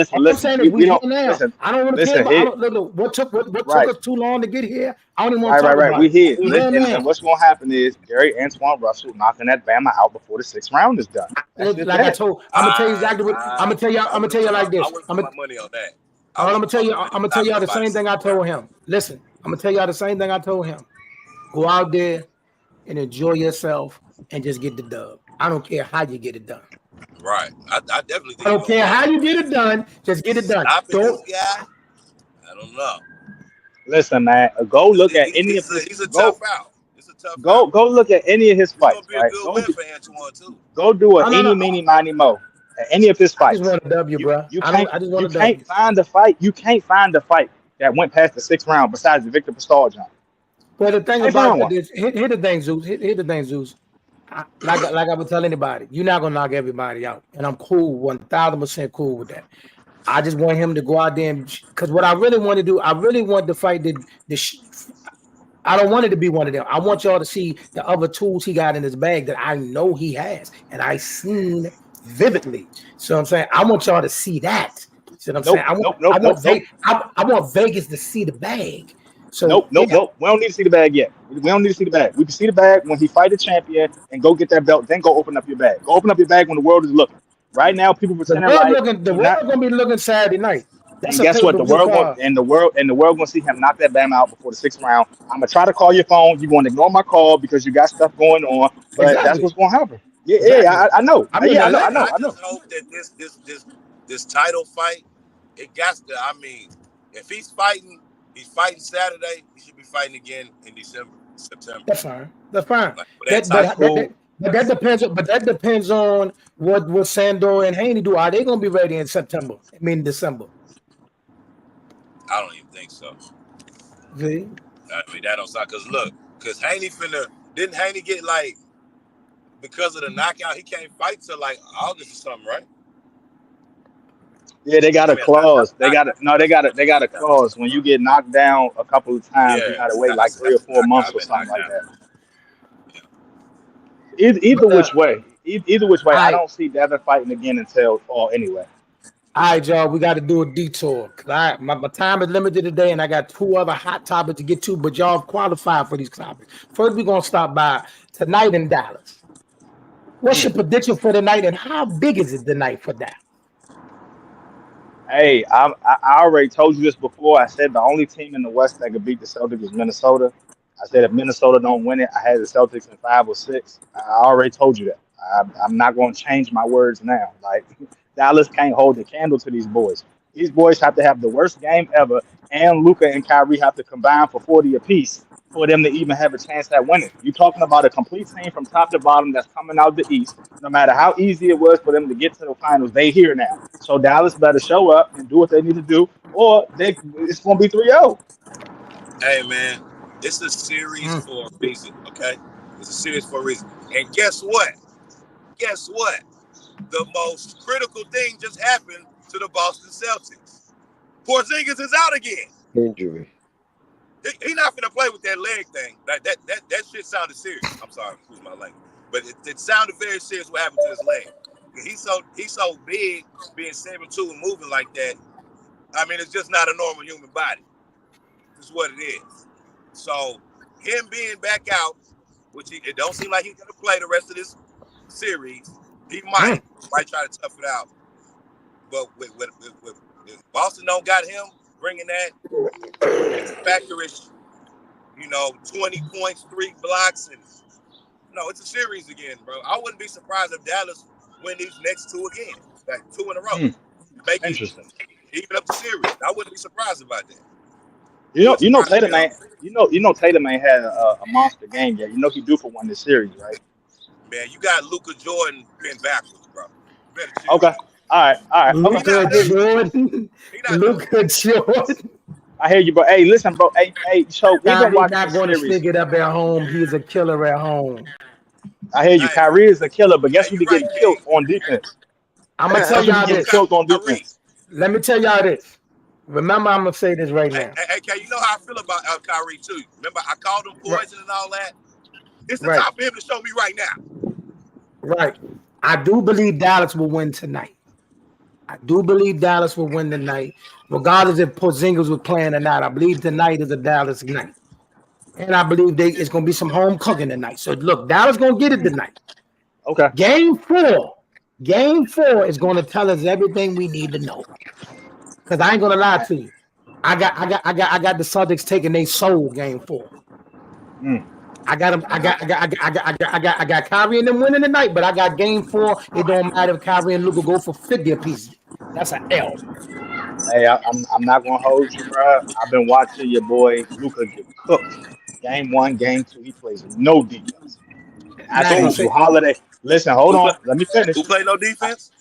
We don't listen. I don't want to care about what took us too long to get here. I don't even want to talk about it. We here. Listen, what's going to happen is Gary Antuanne Russell knocking that Bama out before the 6th round is done. Like I told, I'm gonna tell you exactly what I'm gonna tell you like this. I'm gonna put my money on that. I'm gonna tell y'all the same thing I told him. Listen, I'm gonna tell y'all the same thing I told him. Go out there and enjoy yourself and just get the dub. I don't care how you get it done. Right. I definitely think I don't care how you get it done, just get it done. I don't know. Listen, man, go look at any of his. He's a tough out. It's a tough out. Go look at any of his fights. It's gonna be a good win for Antoine too. Go do a eeny, meeny, miny, mo at any of his fights. I just want a W, bro. You can't find a fight. You can't find a fight that went past the 6th round besides the Victor Pascal jump. Well, the thing about it is, here's the thing, Zeus. Here's the thing, Zeus. Like I would tell anybody, you're not gonna knock everybody out, and I'm cool, 1,000% cool with that. I just want him to go out there because what I really want to do, I really want to fight I don't want it to be one of them. I want y'all to see the other tools he got in his bag that I know he has, and I seen vividly. So I'm saying I want y'all to see that. See what I'm saying? I want Vegas to see the bag. So nope. We don't need to see the bag yet. We don't need to see the bag. We can see the bag when he fight a champion and go get that belt. Then go open up your bag. Go open up your bag when the world is looking. Right now, people pretending the world gonna be looking Saturday night. And guess what? The world gonna see him knock that Bama out before the 6th round. I'm gonna try to call your phone. You're gonna ignore my call because you got stuff going on. But that's what's gonna happen. I know. I just hope that this title fight, it got to. I mean, if he's fighting Saturday. He should be fighting again in September. That's fine. But that depends on what Sandor and Haney do. Are they going to be ready in September? I mean December. I don't even think so. See? I mean that don't sound because Haney didn't Haney get because of the knockout he can't fight till like August or something, right? Yeah, they got a clause. They got a Not- clause. When you get knocked down a couple of times, you Yeah, gotta it's wait not, like 3 or 4 not months or comment something knocked like down. that. Either which way, either which way, All I right, don't see Devin fighting again until fall anyway. all right, y'all. We got to do a detour. My time is limited today, and I got 2 other hot topics to get to. But y'all qualified for these topics. First, we're gonna stop by tonight in Dallas. What's your prediction for tonight, and how big is it tonight for Dallas? Hey, I already told you this before. I said the only team in the West that could beat the Celtics is Minnesota. I said if Minnesota don't win it, I had the Celtics in 5 or 6. I already told you that. I'm not going to change my words now. Like Dallas can't hold the candle to these boys. These boys have to have the worst game ever, and Luka and Kyrie have to combine for 40 apiece for them to even have a chance at winning. You're talking about a complete team from top to bottom that's coming out the East. No matter how easy it was for them to get to the finals, they here now. So Dallas better show up and do what they need to do, or it's going to be 3-0. Hey man, it's a series for a reason. Okay, it's a series for a reason. And guess what? Guess what? The most critical thing just happened to the Boston Celtics. Porzingis is out again. Injury. He not gonna play with that leg thing. That shit sounded serious. I'm sorry, excuse my language, but it sounded very serious. What happened to his leg? He's so big, being 7'2" and moving like that. I mean, it's just not a normal human body. This is what it is. So him being back out, which it don't seem like he's gonna play the rest of this series. He might try to tough it out. But with Boston don't got him bringing that factorish, 20 points, 3 blocks, and it's a series again, bro. I wouldn't be surprised if Dallas win these next 2 again, like 2 in a row, make it Interesting. even up the series. I wouldn't be surprised about that. Tatum ain't had a monster game yet. He due for one this series, right? Man, you got Luka Jordan been backwards, bro. You better chill. Okay. All right. Luka Okay. Jordan. Luka Jordan. I hear you, bro. Hey, listen, bro. Hey, so we've been Kyrie watching not this going to series. stick it up at home. He's a killer at home. I hear you. Hey, Kyrie is a killer, but guess who you be right, getting killed on defense? I'm gonna tell y'all this. Killed on defense. Let me tell y'all this. Remember, I'm gonna say this right now. Hey, you know how I feel about Kyrie too. Remember, I called him poison and all that. It's the Right. time for him to show me right now. Right. I do believe Dallas will win tonight. I do believe Dallas will win tonight, regardless if Porzingis was playing or not. I believe tonight is a Dallas night, and I believe it's gonna be some home cooking tonight. So look, Dallas gonna get it tonight. Okay. Game 4 is gonna tell us everything we need to know. Because I ain't gonna lie to you. I got the Celtics taking their soul game 4. I got them. I got Kyrie and them winning tonight, but I got game 4. It don't matter if Kyrie and Luka go for 50 apiece. That's an L. Hey, I'm not gonna hold you, bro. I've been watching your boy Luka get cooked. Game 1, game 2, he plays no defense. I Now he seen say, Drew Holiday. Listen, hold on. Let me finish. Who played no defense?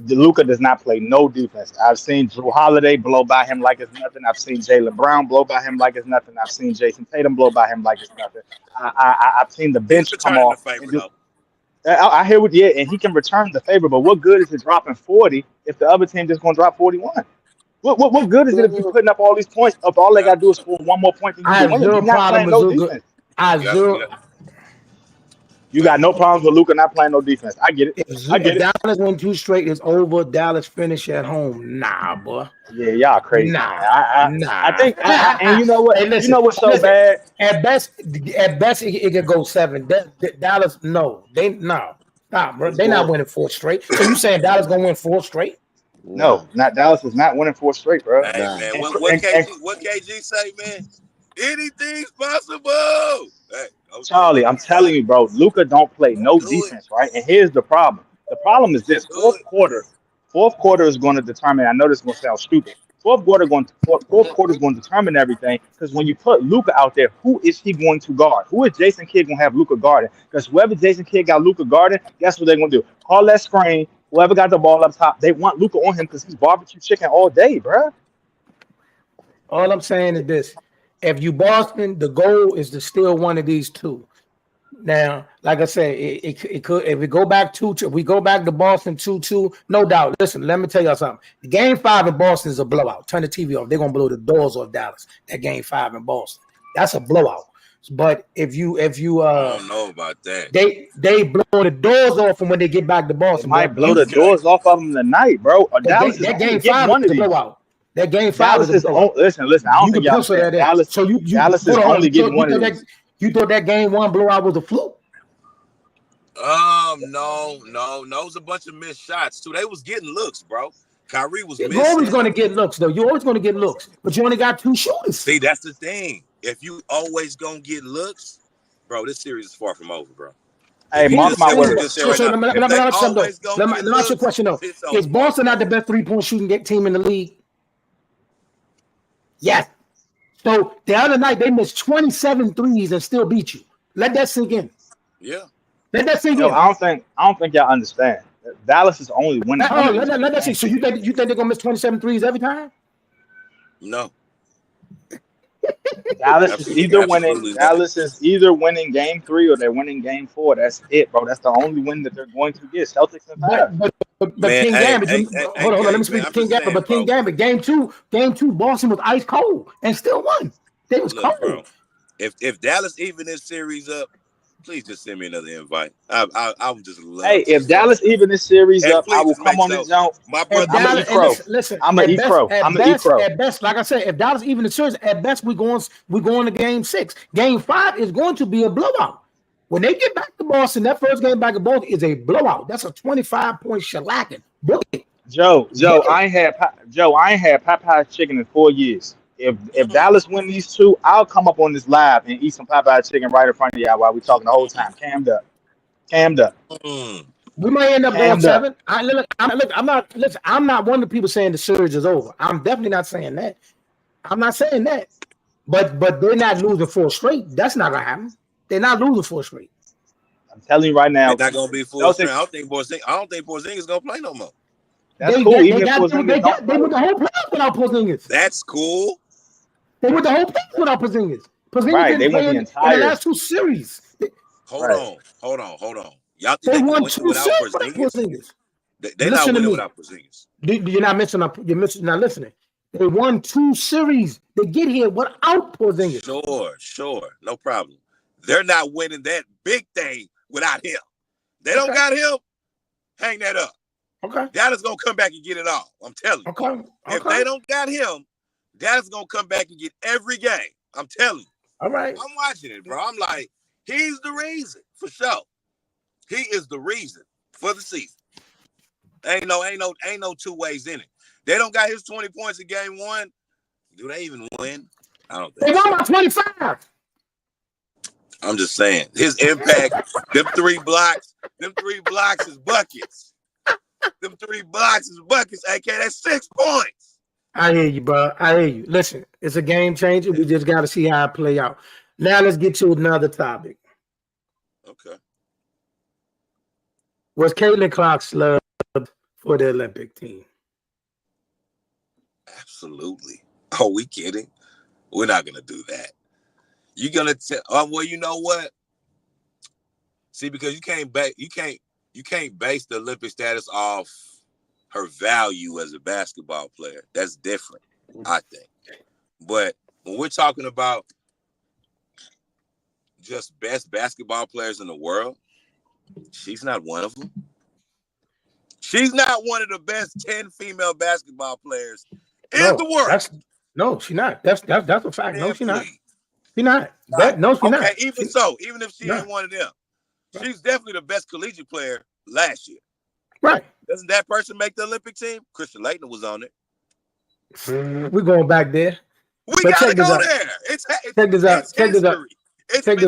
Luka does not play no defense. I've seen Drew Holiday blow by him like it's nothing. I've seen Jaylen Brown blow by him like it's nothing. I've seen Jason Tatum blow by him like it's nothing. I've seen the bench come off. I hear what, yeah, and he can return the favor, but what good is it dropping 40 if the other team just going to drop 41? What good is it if you're putting up all these points if all they got to do is score one more point than you I to have win? zero You're not problem playing with no Luka. defense. You got no problems with Luka not playing no defense. I get it. If Dallas win 2 straight, it's over. Dallas finish at home. Nah, boy. Yeah, y'all crazy. Nah. I think, and you know what? Hey, listen, you know what's so bad? At best, it could go 7. Dallas, no. Stop, bro. They not winning 4 straight. So you saying Dallas gonna win 4 straight? No, not Dallas is not winning 4 straight, bro. Hey, man, what KG say, man? Anything's possible. Hey, Charlie, I'm telling you, bro, Luka don't play no defense, right? And here's the problem. The problem is this: fourth quarter is going to determine. I know this is going to sound stupid. Fourth quarter is going to determine everything, because when you put Luka out there, who is he going to guard? Who is Jason Kidd going to have Luka guarding? Because whoever Jason Kidd got Luka guarding, guess what they're going to do? Call that screen. Whoever got the ball up top, they want Luka on him because he's barbecue chicken all day, bro. All I'm saying is this: if you Boston, the goal is to steal one of these 2. Now, like I said, it could if we go back to Boston 2-2, no doubt. Listen, let me tell y'all something. The game 5 in Boston is a blowout. Turn the TV off. They're gonna blow the doors off Dallas. That game 5 in Boston. That's a blowout. But if you I don't know about that. they blow the doors off from when they get back to Boston. They might blow the doors off of them tonight, bro. Dallas that is game only 5 one is of a these. blowout. That game 5 Dallas is a blowout. listen. I don't think y'all understand. Dallas. So Dallas is only getting one of these. You thought that game 1 blowout was a fluke? No. It was a bunch of missed shots too. They was getting looks, bro. Kyrie was missing. You're always going to get looks, though. You're always going to get looks, but you only got 2 shooters. See, that's the thing. If you always gonna get looks, bro, this series is far from over, bro. Hey, mark my words. Let me ask you a question, though. Is Boston not the best 3-point shooting team in the league? Yes. So the other night they missed 27 threes and still beat you. Let that sink in. Yeah. Let that sink in. I don't think y'all understand. Dallas is only winning. Let that sink. So you think they're gonna miss 27 threes every time? No. Dallas is either winning. Dallas is either winning game 3 or they're winning game 4. That's it, bro. That's the only win that they're going to get. Celtics and Pats. But King Gambit, hold on, let me speak to King Gambit. But King Gambit, game two, Boston was ice cold and still won. They was cold. Bro, if Dallas even this series up, please just send me another invite. I would just love. Hey, if Dallas even this series up, I will come on the zone. My brother, I'm gonna eat crow. Listen, I'm gonna eat crow. At best, like I said, if Dallas even the series, at best we going to game 6. Game 5 is going to be a blowout. When they get back to Boston, that first game back to Boston is a blowout. That's a 25-point shellacking. Book it. Joe, I ain't had Popeye's chicken in 4 years. If Dallas win these 2, I'll come up on this live and eat some Popeye's chicken right in front of y'all while we talking the whole time. Cammed up. We might end up going 7. I'm not one of the people saying the series is over. I'm definitely not saying that. I'm not saying that. But they're not losing 4 straight. That's not gonna happen. They're not losing 4 straight. I'm telling you right now, they're not gonna be full strength. I don't think Porzingis gonna play no more. That's cool. They went the whole playoffs without Porzingis. That's cool. They went the whole playoffs without Porzingis. Right, they went the entire in the last 2 series. Hold on. Y'all think they won 2 series without Porzingis? They're not winning without Porzingis. You're not missing. You're not listening. They won 2 series. They get here without Porzingis. Sure, no problem. They're not winning that big thing without him. They don't got him. Hang that up. Okay. Dallas gonna come back and get it all. I'm telling you. Okay. If they don't got him, Dallas gonna come back and get every game. I'm telling you. All right. I'm watching it, bro. I'm like, he's the reason for sure. He is the reason for the season. Ain't no 2 ways in it. They don't got his 20 points in game 1. Do they even win? I don't think they won by 25. I'm just saying his impact. them 3 blocks is buckets. Them 3 blocks is buckets. AK, that's 6 points. I hear you, bro. I hear you. Listen, it's a game changer. We just got to see how it play out. Now let's get to another topic. Okay. Was Caitlin Clark slubbed for the Olympic team? Absolutely. Are we kidding? We're not gonna do that. You're gonna tell. Well, you know what? See, because you can't base the Olympic status off her value as a basketball player. That's different, I think. But when we're talking about just best basketball players in the world, she's not one of them. She's not one of the best 10 female basketball players in the world. No, she's not. That's a fact. Man, no, she's not. please. She's not. She's not. Even if she ain't one of them, she's definitely the best collegiate player last year. Right. Doesn't that person make the Olympic team? Christian Laettner was on it. We're going back there. We gotta go there. Check this out. Check this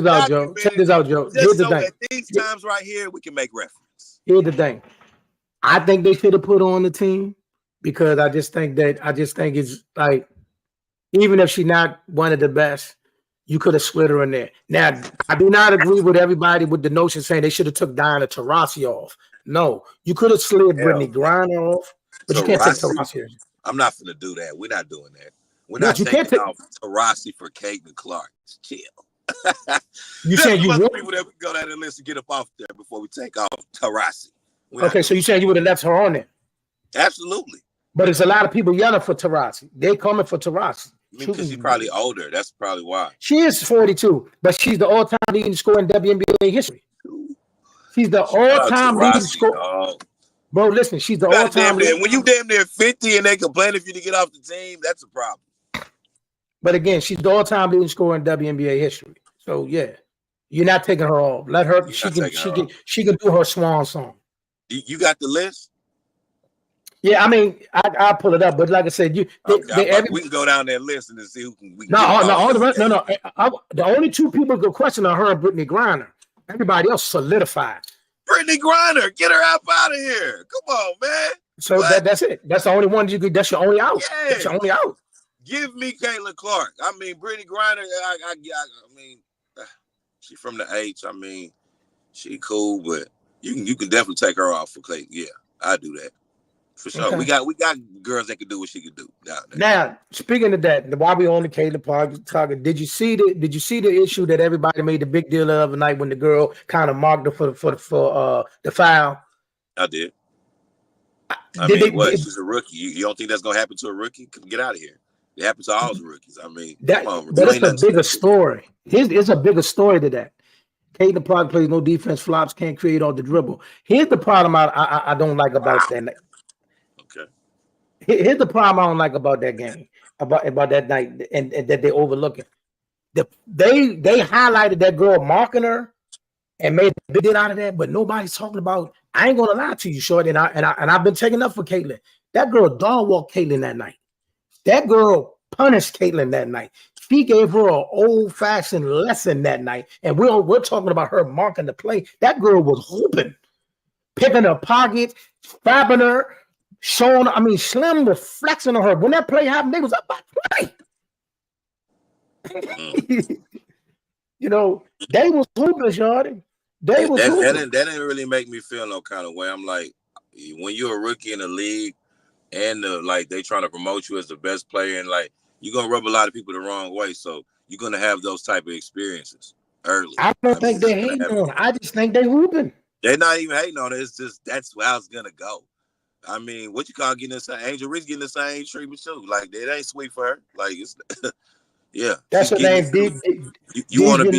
out, Joe. Here's the thing. At these times right here, we can make reference. Here's the thing. I think they should have put her on the team because I just think it's like, even if she's not one of the best, you could have slid her in there. Now, I do not agree with everybody with the notion saying they should have took Diana Taurasi off. No, you could have slid Brittany Griner off, but you can't take Taurasi off. I'm not going to do that. We're not doing that. We're not taking off Taurasi for Caitlin Clark. Chill. You There's saying some you other would? people that we go down the list and get up off there before we take off Taurasi. Okay, so you saying you would have left her on there? Absolutely. But it's a lot of people yelling for Taurasi. They coming for Taurasi. I mean, because she's probably older. That's probably why. She is 42, but she's the all-time leading scorer in WNBA history. She's the all-time leading scorer. Bro, listen, she's the all-time leading. When you damn near 50 and they complain if you to get off the team, that's a problem. But again, she's the all-time leading scorer in WNBA history. So yeah, you're not taking her off. Let her. She can do her swan song. You got the list? Yeah, I mean, I'll pull it up, but like I said, we can go down that list and see who can. The only two people good question are her and Brittany Griner. Everybody else solidified. Brittany Griner, get her out of here! Come on, man. So that's it. That's the only one you could. That's your only out. Yeah. That's your only out. Give me Caitlin Clark. I mean, Brittany Griner. I mean, she's from the H. I mean, she cool, but you can definitely take her off for Clayton. Yeah, I do that. For sure. Okay. We got girls that can do what she can do. Now, speaking of that, why we only Caitlin Clark talking? Did you see the issue that everybody made the big deal of the night when the girl kind of marked her for the foul? I did. She's a rookie. You don't think that's gonna happen to a rookie? Get out of here. It happens to all the rookies. I mean, come on. But it's a bigger story. It's a bigger story to that. Caitlin Clark plays no defense, flops, can't create on the dribble. Here's the problem I don't like about that. Okay. Here's the problem I don't like about that game, about that night, and that they overlook it. They highlighted that girl marking her and made a big deal out of that, but nobody's talking about. I ain't gonna lie to you, Short, and I've been taking up for Caitlin. That girl dog walked Caitlin that night. That girl punished Caitlin that night. She gave her an old-fashioned lesson that night, and we're talking about her marking the play. That girl was hooping, picking her pockets, fabbing her. Slim was flexing on her. When that play happened, they was up by play. They was hooping, Shorty. That didn't really make me feel no kind of way. I'm like, when you're a rookie in the league and they trying to promote you as the best player, and you're gonna rub a lot of people the wrong way. So you're gonna have those type of experiences early. I don't think they hating on it. I just think they hooping. They're not even hating on it. It's just that's how it's gonna go. I mean, what you call getting the same? Angel Reese getting the same treatment too. It ain't sweet for her. It's yeah. That's her name. You want to be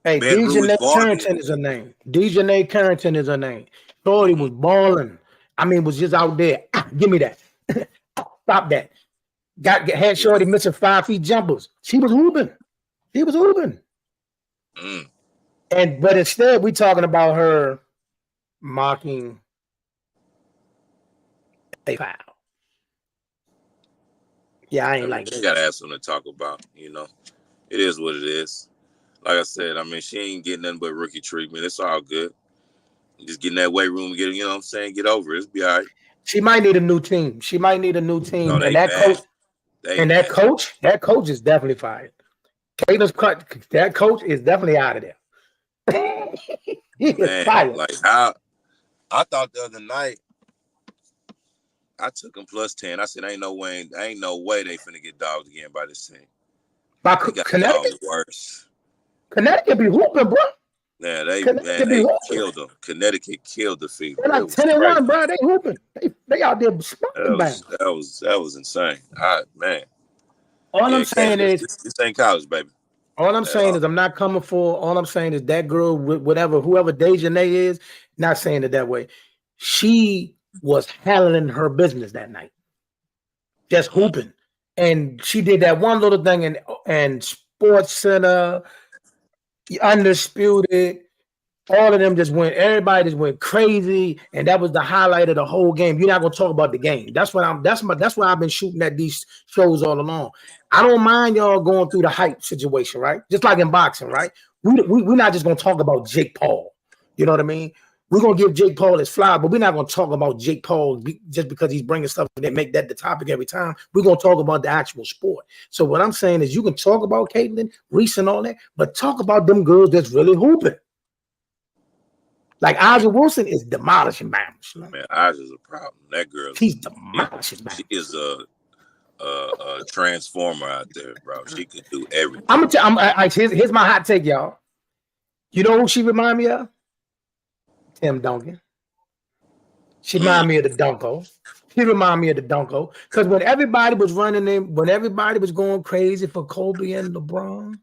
Hey, Dejanay Carrington is her name. Dejanay Carrington is her name. Shorty was balling. Was just out there. Give me that. Stop that. Had Shorty missing 5 feet jumpers. She was hooping. But instead, we talking about her mocking a foul. Yeah, I ain't like it. You gotta have something to talk about. It is what it is. Like I said, she ain't getting nothing but rookie treatment. It's all good. Just get in that weight room, get over it. It's be all right. She might need a new team. No, and that coach is definitely fired. Caitlin's cut. That coach is definitely out of there. He is fired. I thought the other night, I took him +10. I said, ain't no way they finna get dogged again by this team. By Connecticut? Worse. Connecticut be hooping, bro. Yeah, they killed them. Connecticut killed the Fever. They're 10-1, bro. They hooping. They out there smoking. That was insane. All I'm saying is this ain't college, baby. All I'm saying is I'm not coming for. All I'm saying is that girl, whoever Dejanay is, not saying it that way. She was handling her business that night, just hooping, and she did that one little thing and Sports Center, Undisputed, all of them everybody just went crazy, and that was the highlight of the whole game. You're not gonna talk about the game. That's why I've been shooting at these shows all along. I don't mind y'all going through the hype situation, right? Just like in boxing, right? We're not just gonna talk about Jake Paul. You know what I mean? We're gonna give Jake Paul his flower, but we're not gonna talk about Jake Paul just because he's bringing stuff and make that the topic every time. We're gonna talk about the actual sport. So what I'm saying is, you can talk about Caitlin, Reese, and all that, but talk about them girls that's really hooping. Like Aja Wilson is demolishing Bama. Man, Aja's a problem. That girl, she's demolishing Bama. She is transformer out there, bro. She could do everything. I'm gonna tell. Here's my hot take, y'all. You know who she remind me of? Tim Duncan. She remind me of the Dunko. She remind me of the Dunko. Because when everybody was running in, when everybody was going crazy for Kobe and LeBron,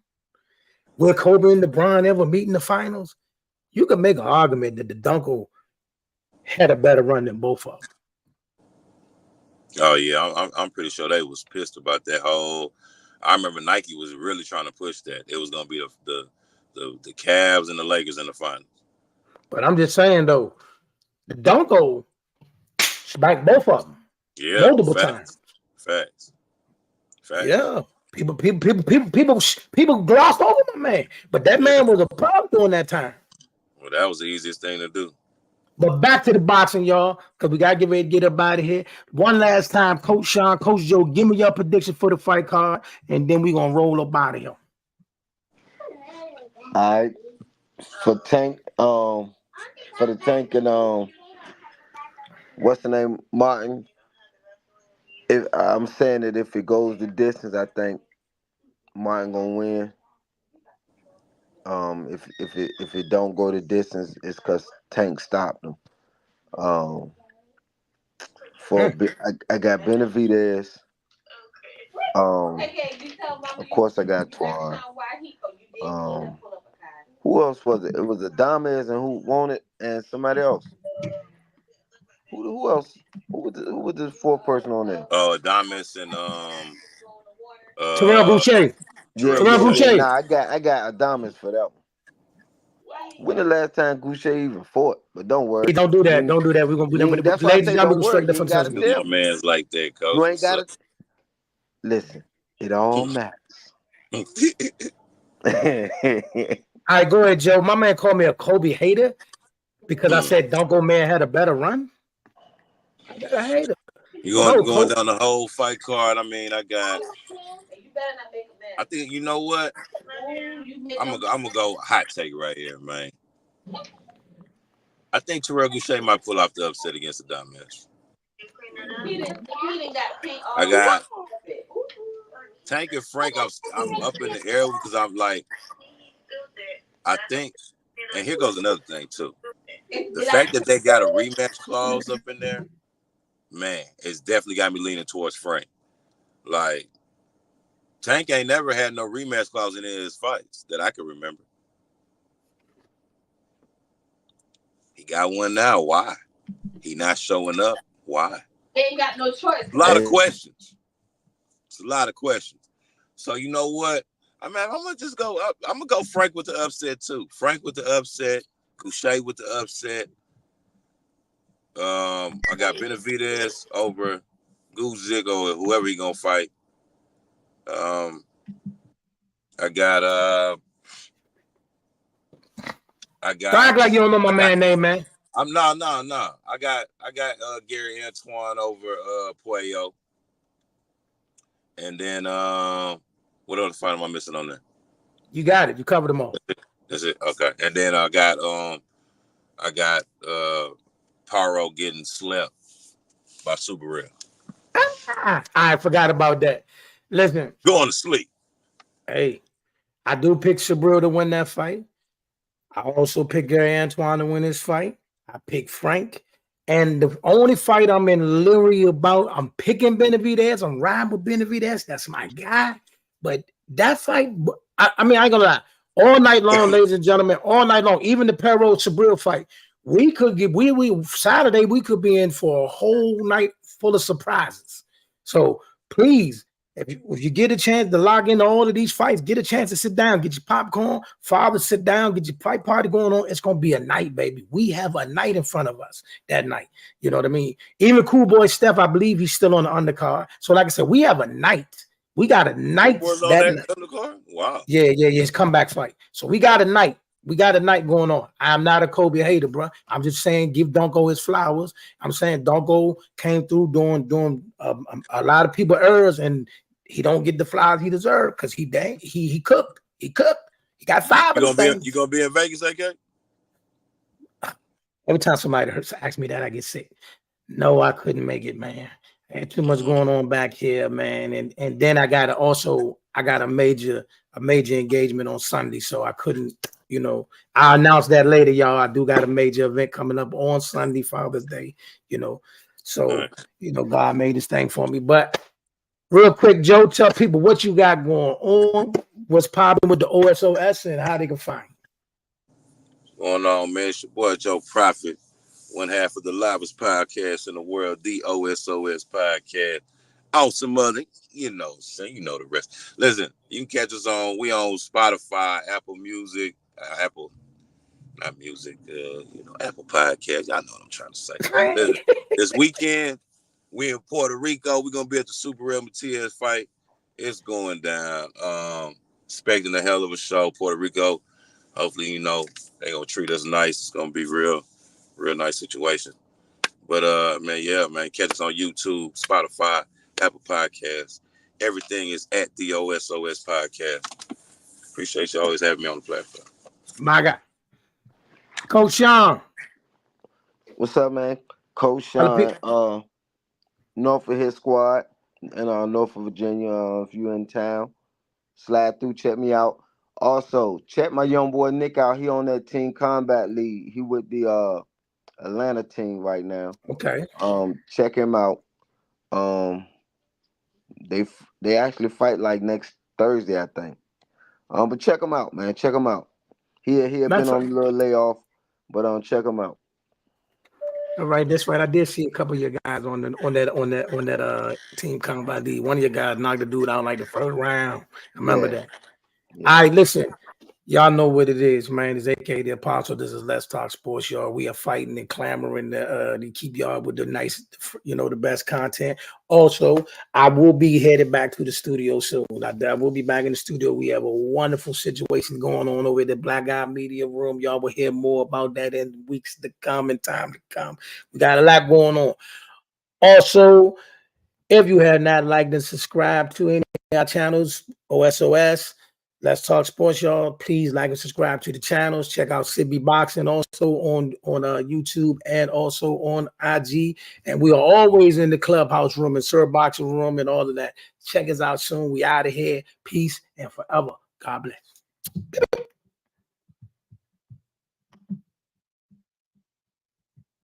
will Kobe and LeBron ever meet in the finals? You could make an argument that the Dunko had a better run than both of them. Oh yeah, I'm pretty sure they was pissed about that whole. I remember Nike was really trying to push that. It was gonna be the Cavs and the Lakers in the finals. But I'm just saying though, the Dunko smacked both of them. Yeah, multiple times. Facts. Yeah. People glossed over my man. But that man was a problem during that time. Well, that was the easiest thing to do. But back to the boxing, y'all, because we gotta get ready to get up out of here. One last time, Coach Sean, Coach Joe, give me your prediction for the fight card, and then we're gonna roll up out of here. All right. For Tank, and what's the name? Martin. If I'm saying that if it goes the distance, I think Martin gonna win. If it don't go the distance, it's because Tank stopped him. I got Benevidez. Of course, I got Antuanne. Who else was it? It was Adames and who won it, and somebody else. Who else? Who was the fourth person on there? Adames and Terrell Boucher. Terrell Boucher. Nah, I got Adames for that one. When the last time Boucher even fought? But don't worry. Hey, don't do that. Don't do that. We're gonna that's why I say don't worry. My man's like that, coach. You ain't gotta listen. It all matters. All right, go ahead, Joe. My man called me a Kobe hater because I said Dunko man had a better run. I got a hater. You going down the whole fight card? I mean, I think you know what? I'm gonna go hot take right here, man. I think Terrell Boucher might pull off the upset against the Adames. I got Tank and Frank. I'm up in the air because I'm like, I think, and here goes another thing too. The fact that they got a rematch clause up in there, man, it's definitely got me leaning towards Frank. Like, Tank ain't never had no rematch clause in any of his fights that I can remember. He got one now. Why? He not showing up. Why? They ain't got no choice. A lot of questions. It's a lot of questions. So you know what? I mean, I'm gonna just go up. I'm gonna go Frank with the upset too. Frank with the upset. Boucher with the upset. I got Benevidez over Guzik or whoever he gonna fight. I got act like you don't know my man's name, man. I'm no. I got Gary Antuanne over Puello. And then what other fight am I missing on there? You got it. You covered them all. That's it. Okay. And then I got Paro getting slept by Super Real. I forgot about that. Listen. Going to sleep. Hey, I do pick Sabril to win that fight. I also pick Gary Antuanne to win this fight. I pick Frank. And the only fight I'm in leery about, I'm picking Benevidez. I'm riding with Benevidez. That's my guy. But that fight, I mean, I ain't gonna lie. All night long, ladies and gentlemen, all night long, even the Perot Sabril fight, we could get Saturday, we could be in for a whole night full of surprises. So please, if you get a chance to log into all of these fights, get a chance to sit down, get your popcorn, father, sit down, get your fight party going on. It's gonna be a night, baby. We have a night in front of us that night. You know what I mean? Even Cool Boy Steph, I believe he's still on the undercard. So, like I said, we have a night. We got a night. Undercard? Wow. Yeah. It's comeback fight. So we got a night. We got a night going on. I'm not a Kobe hater, bro. I'm just saying give Dunko his flowers. I'm saying Dunko came through doing a lot of people errors, and he don't get the flowers he deserved because he cooked. He cooked. He got 5 of those things. You gonna be in Vegas, AK? Every time somebody asks me that, I get sick. No, I couldn't make it, man. Had too much going on back here, man. And then I got a major engagement on Sunday, so I couldn't, I'll announce that later, y'all. I do got a major event coming up on Sunday, Father's Day, So, God made this thing for me. But real quick, Joe, tell people what you got going on, what's popping with the OSOS, and how they can find you. What's going on, man? It's your boy Joe Prophet, one half of the livest podcast in the world, the OSOS podcast. Awesome money, so you know the rest. Listen, you can catch us we on Spotify, Apple Music, Apple Podcast. Y'all know what I'm trying to say. Listen, this weekend, we in Puerto Rico. We're gonna be at the Super Real Matias fight. It's going down. Expecting a hell of a show, Puerto Rico. Hopefully, they gonna treat us nice. It's gonna be real nice situation. But man, catch us on YouTube, Spotify, Apple Podcasts. Everything is at the OSOS Podcast. Appreciate you always having me on the platform. My God. Coach Sean. What's up, man? Coach Sean, north of his squad in North of Virginia. If you in town, slide through, check me out. Also, check my young boy Nick out. He on that Team Combat League. He with the Atlanta team right now. Okay. Check him out. They actually fight like next Thursday, I think. But check him out, man. Check him out. He had been on a little layoff, but check him out. All right, that's right. I did see a couple of your guys on that Team Combat League. One of your guys knocked the dude out like the first round. I remember that. Yeah. All right, listen. Y'all know what it is, man. It's AK the Apostle. This is Let's Talk Sports, y'all. We are fighting and clamoring to keep y'all with the nice, the best content. Also, I will be headed back to the studio soon. I will be back in the studio. We have a wonderful situation going on over at the Black Eye Media Room. Y'all will hear more about that in weeks to come and time to come. We got a lot going on. Also, if you have not liked and subscribed to any of our channels, OSOS, Let's Talk Sports, y'all. Please like and subscribe to the channels. Check out Sibby Boxing also on YouTube and also on IG. And we are always in the clubhouse room and Sir Boxing room and all of that. Check us out soon. We out of here. Peace and forever. God bless.